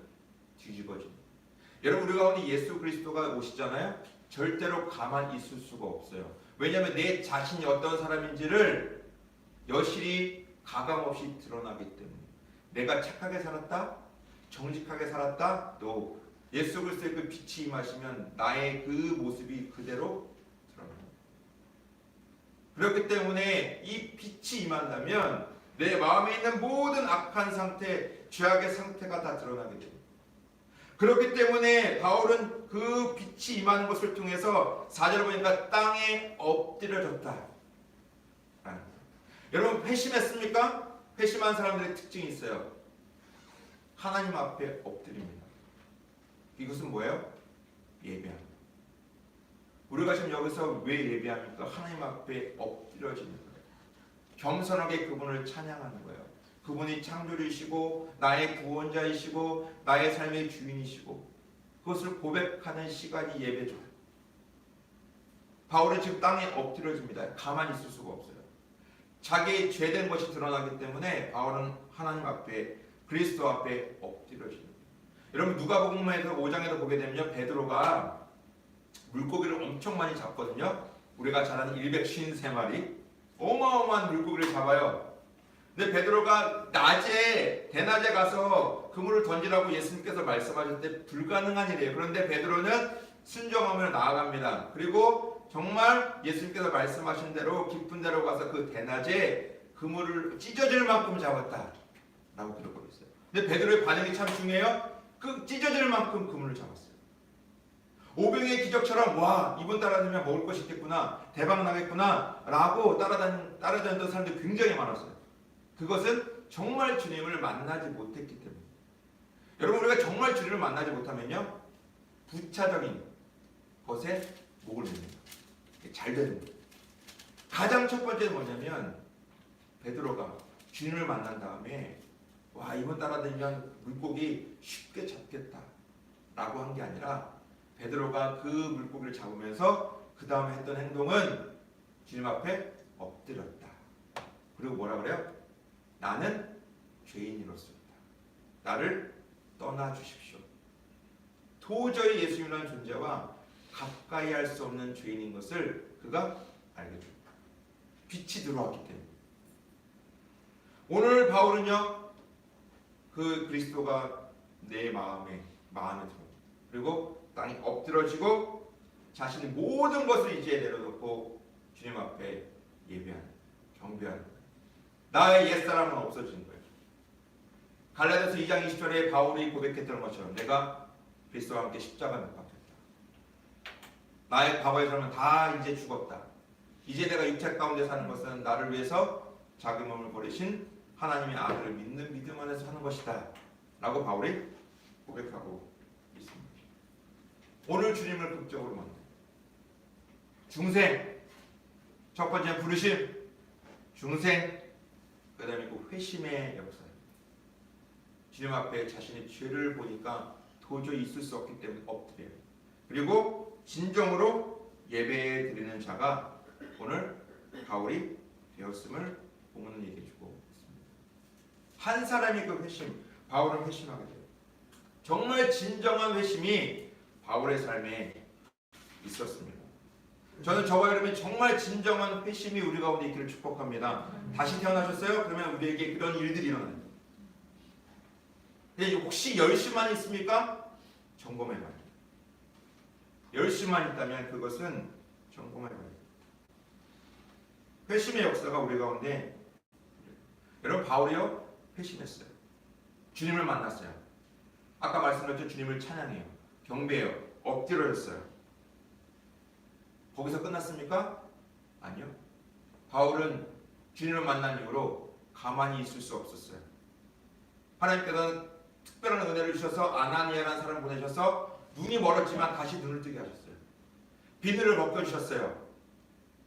뒤집어집니다. 여러분, 우리 가운데 예수 그리스도가 오시잖아요. 절대로 가만히 있을 수가 없어요. 왜냐하면 내 자신이 어떤 사람인지를 여실히 가감없이 드러나기 때문에. 내가 착하게 살았다, 정직하게 살았다, 또 예수 그리스도의 그 빛이 임하시면 나의 그 모습이 그대로 드러납니다. 그렇기 때문에 이 빛이 임한다면 내 마음에 있는 모든 악한 상태, 죄악의 상태가 다 드러나게 됩니다. 그렇기 때문에 바울은 그 빛이 임하는 것을 통해서 4절을 보니까 땅에 엎드려졌다. 여러분, 회심했습니까? 회심한 사람들의 특징이 있어요. 하나님 앞에 엎드립니다. 이것은 뭐예요? 예배합니다. 우리가 지금 여기서 왜 예배합니까? 하나님 앞에 엎드려지는 거예요. 겸손하게 그분을 찬양하는 거예요. 그분이 창조주이시고 나의 구원자이시고 나의 삶의 주인이시고 그것을 고백하는 시간이 예배죠. 바울은 지금 땅에 엎드려집니다. 가만히 있을 수가 없어요. 자기의 죄된 것이 드러나기 때문에 바울은 하나님 앞에, 그리스도 앞에 엎드려집니다. 여러분, 누가복음에서 5장에도 보게 되면 베드로가 물고기를 엄청 많이 잡거든요. 우리가 잘 아는 153마리 어마어마한 물고기를 잡아요. 근데 베드로가 낮에 대낮에 가서 그물을 던지라고 예수님께서 말씀하실 때 불가능한 일이에요. 그런데 베드로는 순종하며 나아갑니다. 그리고 정말 예수님께서 말씀하신 대로 깊은 데로 가서 그 대낮에 그물을 찢어질 만큼 잡았다 라고 기록하고 있어요. 근데 베드로의 반응이 참 중요해요. 그 찢어질 만큼 그물을 잡았어요. 오병의 기적처럼 와 이번 따라다니면 먹을 것이 있겠구나, 대박 나겠구나 라고 따라다니던 사람들이 굉장히 많았어요. 그것은 정말 주님을 만나지 못했기 때문에. 여러분, 우리가 정말 주님을 만나지 못하면요 부차적인 것에 목을 맵니다. 잘 되는 거예요. 가장 첫 번째는 뭐냐면 베드로가 주님을 만난 다음에 와 이번 따라다니면 물고기 쉽게 잡겠다 라고 한 게 아니라 베드로가 그 물고기를 잡으면서 그 다음에 했던 행동은 주님 앞에 엎드렸다. 그리고 뭐라 그래요? 나는 죄인이로소이다. 나를 떠나주십시오. 도저히 예수님이라는 존재와 가까이 할 수 없는 죄인인 것을 그가 알게 됩니다. 빛이 들어왔기 때문에. 오늘 바울은요 그 그리스도가 내 마음에 들어 그리고 땅에 엎드러지고 자신의 모든 것을 이제 내려놓고 주님 앞에 예배하는, 경배하는 거예요. 나의 옛사람은 없어지는 거예요. 갈라디아서 2장 20절에 바울이 고백했던 것처럼 내가 그리스도와 함께 십자가 못 박혔다. 나의 과거의 삶은 다 이제 죽었다. 이제 내가 육체 가운데 사는 것은 나를 위해서 자기 몸을 버리신 하나님의 아들을 믿는 믿음 안에서 사는 것이다 라고 바울이 고백하고 있습니다. 오늘 주님을 극적으로 만나 중생, 첫 번째는 부르심, 중생, 그 다음에 그 회심의 역사입니다. 주님 앞에 자신의 죄를 보니까 도저히 있을 수 없기 때문에 엎드려요. 그리고 진정으로 예배 드리는 자가 오늘 바울이 되었음을 본문은 얘기해주고 있습니다. 한 사람이 그 회심, 바울은 회심하게 돼요. 정말 진정한 회심이 바울의 삶에 있었습니다. 저는 저와 여러분이 정말 진정한 회심이 우리 가운데 있기를 축복합니다. 다시 태어나셨어요? 그러면 우리에게 그런 일들이 일어나요. 근데 혹시 열심만 있습니까? 점검해봐요. 열심만 있다면 그것은 점검해봐요. 회심의 역사가 우리 가운데, 여러분 바울이요 회심했어요. 주님을 만났어요. 아까 말씀드렸죠. 주님을 찬양해요. 경배해요. 엎드려졌어요. 거기서 끝났습니까? 아니요. 바울은 주님을 만난 이후로 가만히 있을 수 없었어요. 하나님께서는 특별한 은혜를 주셔서 아나니아라는 사람을 보내셔서 눈이 멀었지만 다시 눈을 뜨게 하셨어요. 비늘을 벗겨주셨어요.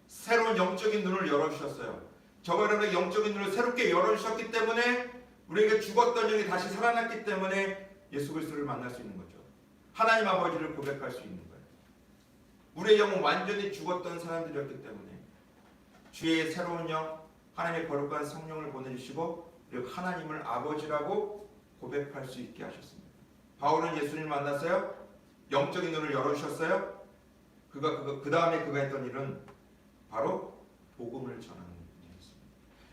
새로운 영적인 눈을 열어주셨어요. 저와 여러분의 영적인 눈을 새롭게 열어주셨기 때문에 우리에게 죽었던 영이 다시 살아났기 때문에 예수 그리스도를 만날 수 있는 거죠. 하나님 아버지를 고백할 수 있는 거예요. 우리의 영은 완전히 죽었던 사람들이었기 때문에 주의 새로운 영, 하나님의 거룩한 성령을 보내주시고 그리고 하나님을 아버지라고 고백할 수 있게 하셨습니다. 바울은 예수님을 만났어요. 영적인 눈을 열어주셨어요. 그 다음에 그가 했던 일은 바로 복음을 전하는 일이었습니다.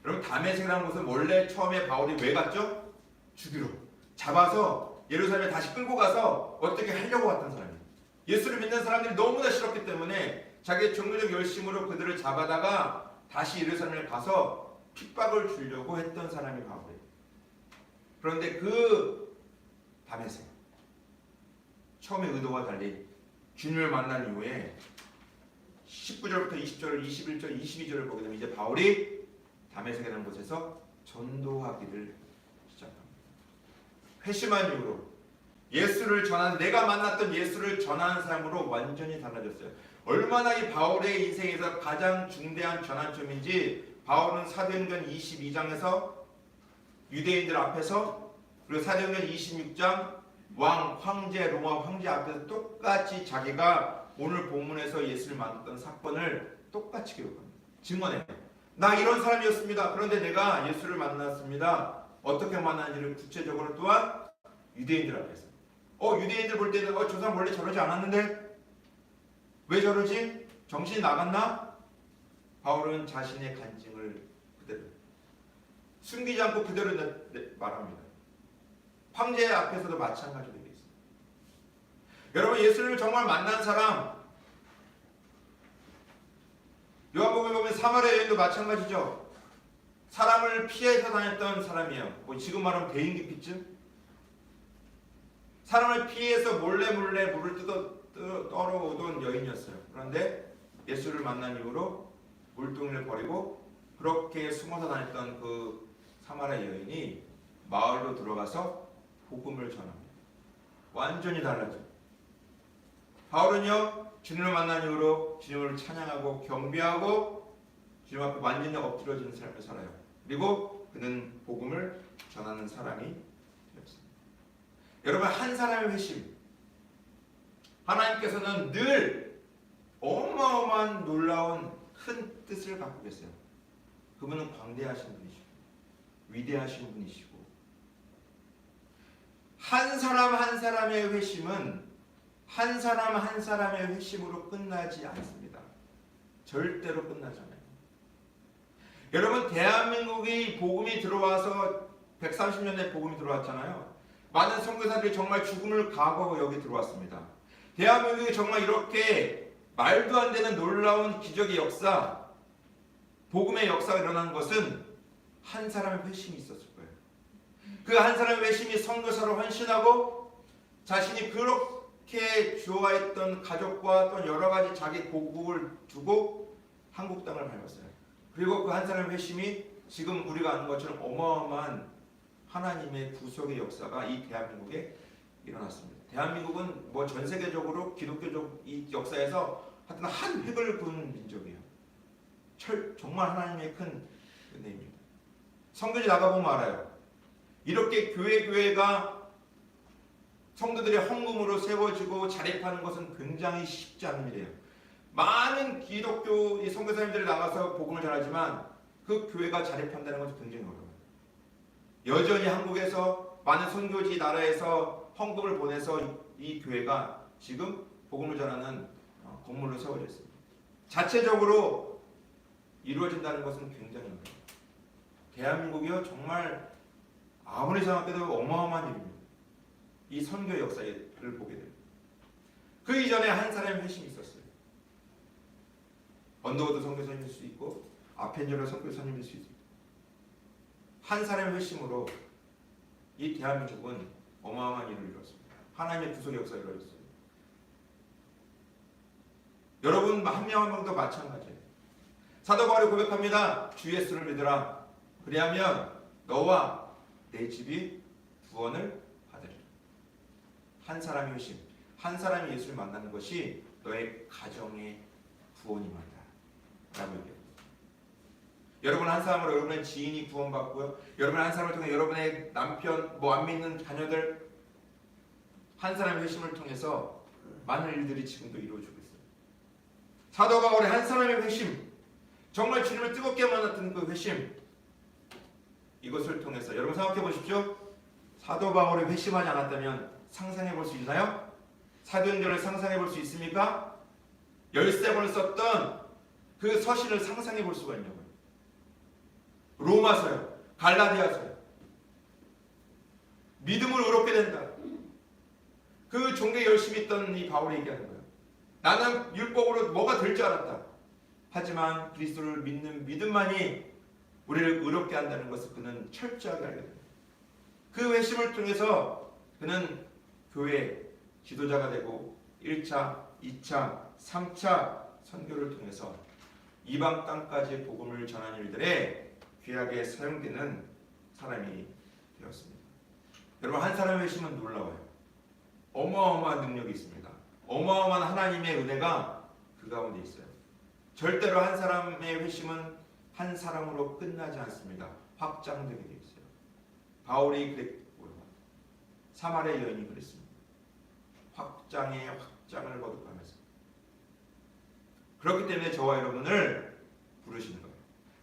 여러분 다메섹이라는 곳은 원래 처음에 바울이 왜 갔죠? 죽이러 잡아서 예루살렘에 다시 끌고 가서 어떻게 하려고 왔던 사람이에요. 예수를 믿는 사람들이 너무나 싫었기 때문에 자기의 종교적 열심으로 그들을 잡아다가 다시 예루살렘에 가서 핍박을 주려고 했던 사람이 바울이에요. 그런데 그 다메섹 처음에 의도와 달리 주님을 만난 이후에 19절부터 20절, 21절, 22절을 보게 되면 이제 바울이 다메섹이라는 곳에서 전도하기를 시작합니다. 회심한 이후로 예수를 전하는, 내가 만났던 예수를 전하는 사람으로 완전히 달라졌어요. 얼마나 이 바울의 인생에서 가장 중대한 전환점인지 바울은 사도행전 22장에서 유대인들 앞에서, 그리고 사도행전 26장 황제, 로마 황제 앞에서 똑같이 자기가 오늘 본문에서 예수를 만났던 사건을 똑같이 기록합니다. 증언해요. 나 이런 사람이었습니다. 그런데 내가 예수를 만났습니다. 어떻게 만났는지를 구체적으로 또한 유대인들 앞에서. 유대인들 볼 때는 저 사람 원래 저러지 않았는데 왜 저러지? 정신이 나갔나? 바울은 자신의 간증을 그대로 숨기지 않고 그대로 말합니다. 황제 앞에서도 마찬가지로 되어 있습니다. 여러분, 예수를 정말 만난 사람, 요한복음에 보면 사마리아 여인도 마찬가지죠. 사람을 피해서 다녔던 사람이에요. 뭐 지금 말하면 대인기피증? 사람을 피해서 몰래 물을 떨어오던 여인이었어요. 그런데 예수를 만난 이후로 물동이를 버리고 그렇게 숨어서 다녔던 그 사마리아 여인이 마을로 들어가서 복음을 전합니다. 완전히 달라져. 바울은요, 주님을 만난 이후로 주님을 찬양하고 경배하고 주님 앞에 완전히 엎드려지는 삶을 살아요. 그리고 그는 복음을 전하는 사람이 되었습니다. 여러분, 한 사람의 회심, 하나님께서는 늘 어마어마한 놀라운 큰 뜻을 갖고 계세요. 그분은 광대하신 분이시고 위대하신 분이시고, 한 사람 한 사람의 회심은 한 사람 한 사람의 회심으로 끝나지 않습니다. 절대로 끝나지 않아요. 여러분, 대한민국이 복음이 들어와서 130년에 복음이 들어왔잖아요. 많은 선교사들이 정말 죽음을 각오하고 여기 들어왔습니다. 대한민국이 정말 이렇게 말도 안 되는 놀라운 기적의 역사, 복음의 역사가 일어난 것은 한 사람의 회심이 있었을 거예요. 그 한 사람의 회심이 선교사로 헌신하고 자신이 그렇게 좋아했던 가족과 또 여러 가지 자기 고국을 두고 한국 땅을 밟았어요. 그리고 그 한 사람의 회심이 지금 우리가 아는 것처럼 어마어마한 하나님의 구속의 역사가 이 대한민국에 일어났습니다. 대한민국은 뭐 전 세계적으로 기독교적 이 역사에서 하여튼 한 획을 그은 민족이에요. 정말 하나님의 큰 은혜입니다. 성교지 나가보면 알아요. 이렇게 교회가 성도들의 헌금으로 세워지고 자립하는 것은 굉장히 쉽지 않은 일이에요. 많은 기독교 선교사님들이 나가서 복음을 전하지만 그 교회가 자립한다는 것은 굉장히 어려워요. 여전히 한국에서 많은 선교지 나라에서 헌금을 보내서 이 교회가 지금 복음을 전하는 건물로 세워져 있습니다. 자체적으로 이루어진다는 것은 굉장히 어려워요. 대한민국이요, 정말 아무리 생각해도 어마어마한 일입니다. 이 선교 역사를 보게 됩니다. 그 이전에 한 사람의 회심이 있었어요. 언더우드 선교사님일 수 있고 아펜젤러 선교사님일 수 있습니다. 한 사람의 회심으로 이 대한민국은 어마어마한 일을 이뤘습니다. 하나님의 구속의 역사를 이루었어요. 여러분 한 명 한 명도 마찬가지예요. 사도 바울이 고백합니다. 주 예수를 믿으라. 그리하면 너와 내 집이 구원을 받으리라. 한 사람의 회심, 한 사람이 예수를 만나는 것이 너의 가정의 구원이 말이다 라고 얘기합니다. 여러분 한 사람으로 여러분의 지인이 구원받고요, 여러분 한 사람을 통해 여러분의 남편, 안 믿는 자녀들, 한 사람의 회심을 통해서 많은 일들이 지금도 이루어지고 있어요. 사도 바울의 한 사람의 회심, 정말 주님을 뜨겁게 만났던 그 회심, 이것을 통해서 여러분 생각해 보십시오. 사도 바울이 회심하지 않았다면 상상해 볼 수 있나요? 사도행전을 상상해 볼 수 있습니까? 13권을 썼던 그 서신을 상상해 볼 수가 있냐고요. 로마서요, 갈라디아서요. 믿음을 의롭게 된다. 그 종교에 열심히 있던 이 바울이 얘기하는 거예요. 나는 율법으로 뭐가 될 줄 알았다. 하지만 그리스도를 믿는 믿음만이 우리를 의롭게 한다는 것을 그는 철저하게 알게 됩니다. 그 회심을 통해서 그는 교회 지도자가 되고 1차, 2차, 3차 선교를 통해서 이방 땅까지 복음을 전하는 일들에 귀하게 사용되는 사람이 되었습니다. 여러분 한 사람의 회심은 놀라워요. 어마어마한 능력이 있습니다. 어마어마한 하나님의 은혜가 그 가운데 있어요. 절대로 한 사람의 회심은 한 사람으로 끝나지 않습니다. 확장되게 되어 있어요. 바울이 그랬고요. 사마리아 여인이 그랬습니다. 확장에 확장을 거듭하면서. 그렇기 때문에 저와 여러분을 부르시는 거예요.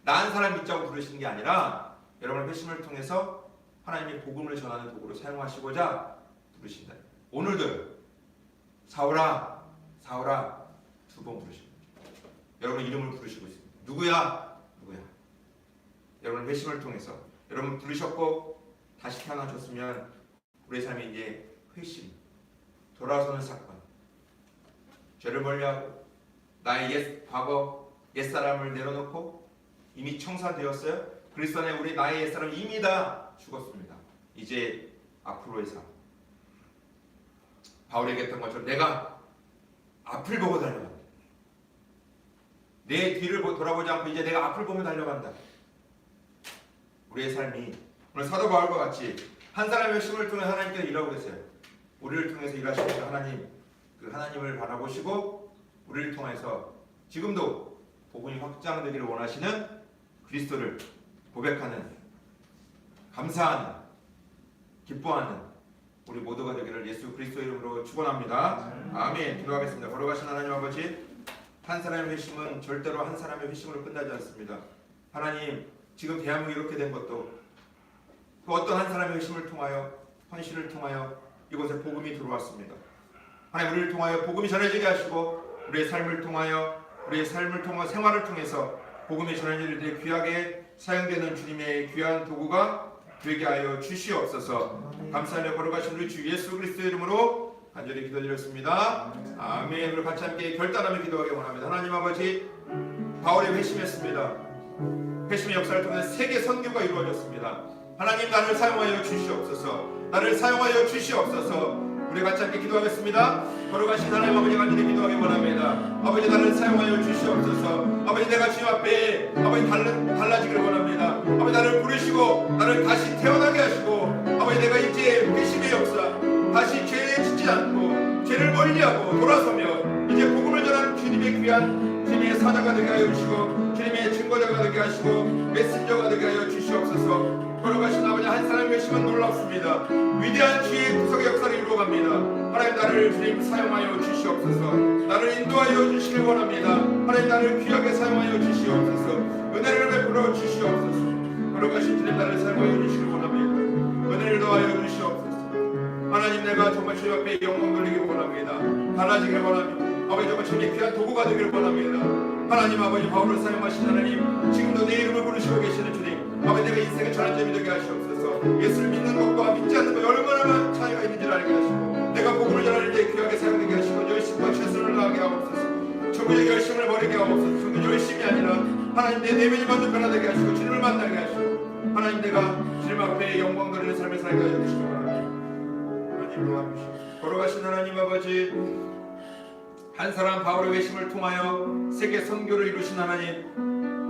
나 한 사람 믿자고 부르시는 게 아니라 여러분의 회심을 통해서 하나님의 복음을 전하는 도구로 사용하시고자 부르신다. 오늘도 사울아, 사울아 2번 부르십니다. 여러분 이름을 부르시고 있습니다. 누구야? 누구야? 여러분 회심을 통해서 여러분 부르셨고 다시 태어나셨으면 우리의 삶이 이제 회심, 돌아서는 사건, 죄를 멀리하고 나의 옛 과거, 옛사람을 내려놓고 이미 청산되었어요. 그리스도 안에 우리 나의 옛사람 이미 다 죽었습니다. 이제 앞으로의 삶. 바울이 얘기했던 것처럼 내가 앞을 보고 달려간다. 내 뒤를 돌아보지 않고 이제 내가 앞을 보며 달려간다. 우리의 삶이 오늘 사도 바울과 같이 한 사람의 힘을 통해 하나님께서 일하고 계세요. 우리를 통해서 일하시는 하나님, 그 하나님을 바라보시고 우리를 통해서 지금도 복음이 확장되기를 원하시는 그리스도를 고백하는, 감사하는, 기뻐하는 우리 모두가 되기를 예수 그리스도 이름으로 축원합니다. 아멘. 기도하겠습니다. 걸어가신 하나님 아버지, 한 사람의 회심은 절대로 한 사람의 회심으로 끝나지 않습니다. 하나님, 지금 대한민국이 이렇게 된 것도 그 어떤 한 사람의 회심을 통하여, 헌신을 통하여 이곳에 복음이 들어왔습니다. 하나님, 우리를 통하여 복음이 전해지게 하시고 우리의 삶을 통하여 생활을 통해서 복음이 전해질 때 귀하게 사용되는 주님의 귀한 도구가 되게 하여 주시옵소서. 감사하며 걸어가신 우리 주 예수 그리스도 이름으로 간절히 기도드렸습니다. 아멘. 우리 같이 함께 결단하며 기도하기 원합니다. 하나님 아버지, 바울이 회심했습니다. 회심의 역사를 통해 세계 선교가 이루어졌습니다. 하나님, 나를 사용하여 주시옵소서. 나를 사용하여 주시옵소서. 우리 같이 함께 기도하겠습니다. 걸어가신 하나님 아버지, 간절히 기도하기 원합니다. 아버지, 나를 사용하여 주시옵소서. 아버지, 내가 주님 앞에 아버지 달라지기를 원합니다. 아버지, 나를 부르시고 나를 다시 태어나게 하시고, 아버지, 내가 이제 회심의 역사, 다시 죄에 짓지 않고 죄를 멀리하고 돌아서며 이제 복음을 전하는 주님의 귀한 주님의 사자가 되게 하여 주시고, 주님의 증거자가 되게 하시고, 메신저가 되게 하여 주시옵소서. 걸어가신 아버지, 한 사람의 회심은 놀랍습니다. 위대한 주의 구속의 역사를 이루어갑니다. 하나님, 나를 주님 사용하여 주시옵소서. 나를 인도하여 주시길 원합니다. 하나님, 나를 귀하게 사용하여 주시옵소서. 은혜를 베풀어 주시옵소서. 걸어가신 주님, 나를 사용하여 주시길 원합니다. 은혜를 더하여 주시옵소서. 하나님, 내가 정말 주님 앞에 영광 돌리길 원합니다. 달라지길 원합니다. 아버지, 정말 주님의 귀한 도구가 되기를 원합니다. 하나님 아버지, 바울을 사용하신 하나님, 지금도 내 이름을 부르시고 계시는 주님, 아버지, 내가 인생의 전환점이 되게 하시옵소서. 예수를 믿는 것과 믿지 않는 것 얼마나 차이가 있는지를 알게 하시고, 내가 복음을 전할 때 귀하게 사용되게 하시고, 열심과 최선을 다하게 하옵소서. 전부의 열심을 버리게 하옵소서. 전부 열심이 아니라 하나님, 내 내면이 먼저 변화되게 하시고 주님을 만나게 하시고, 하나님, 내가 주님 앞에 영광 돌리는 삶을 살게 하여 주시기 바랍니다. 하나님, 도와주시옵소서. 걸어가신 하나님 아버지, 한 사람 바울의 회심을 통하여 세계 선교를 이루신 하나님,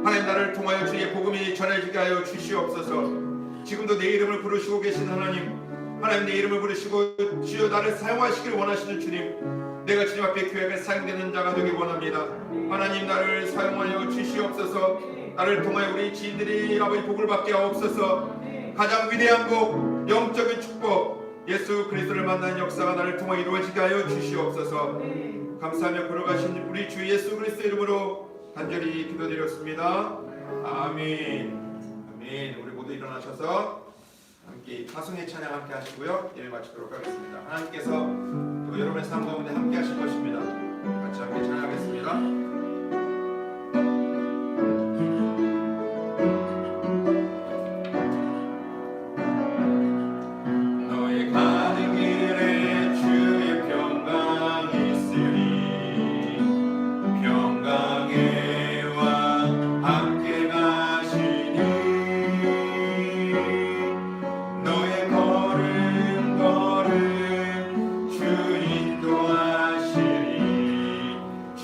하나님, 나를 통하여 주의 복음이 전해지게 하여 주시옵소서. 지금도 내 이름을 부르시고 계신 하나님, 하나님, 내 이름을 부르시고 주여 나를 사용하시기를 원하시는 주님, 내가 주님 앞에 귀하게 사용되는 자가 되기 원합니다. 하나님, 나를 사용하여 주시옵소서. 나를 통하여 우리 지인들이 아버지 복을 받게 하옵소서. 가장 위대한 복, 영적인 축복, 예수 그리스도를 만나는 역사가 나를 통하여 이루어지게 하여 주시옵소서. 감사하며 걸어가신 우리 주 예수 그리스도 이름으로 간절히 기도드렸습니다. 아멘. 아멘. 우리 모두 일어나셔서 함께 파송의 찬양 함께 하시고요, 예배 마치도록 하겠습니다. 하나님께서 또 여러분의 삶 가운데 함께 하실 것입니다. 같이 함께 찬양하겠습니다.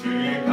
주의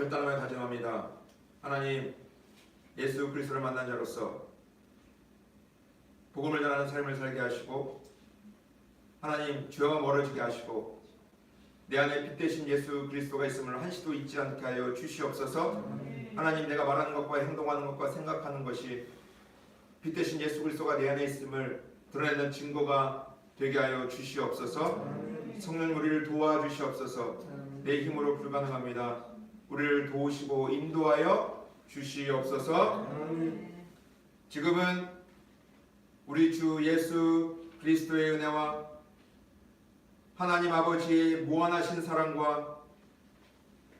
결단하며 다짐합니다. 하나님, 예수 그리스도를 만난 자로서 복음을 전하는 삶을 살게 하시고 하나님 죄와 멀어지게 하시고 내 안에 빛 대신 예수 그리스도가 있음을 한시도 잊지 않게 하여 주시옵소서. 하나님, 내가 말하는 것과 행동하는 것과 생각하는 것이 빛 대신 예수 그리스도가 내 안에 있음을 드러내는 증거가 되게 하여 주시옵소서. 성령 우리를 도와주시옵소서. 내 힘으로 불가능합니다. 우리를 도우시고 인도하여 주시옵소서. 지금은 우리 주 예수 그리스도의 은혜와 하나님 아버지의 무한하신 사랑과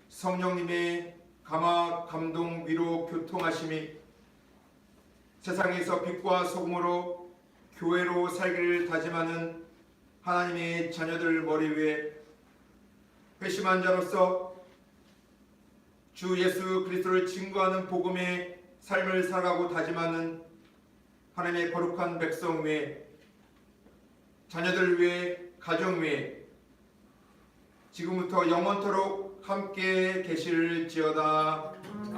성령님의 감화, 감동, 위로, 교통하심이 세상에서 빛과 소금으로 교회로 살기를 다짐하는 하나님의 자녀들 머리 위에 회심한 자로서 주 예수 그리스도를 증거하는 복음의 삶을 살아가고 다짐하는 하나님의 거룩한 백성 위에, 자녀들 위에, 가정 위에 지금부터 영원토록 함께 계실지어다. 아멘.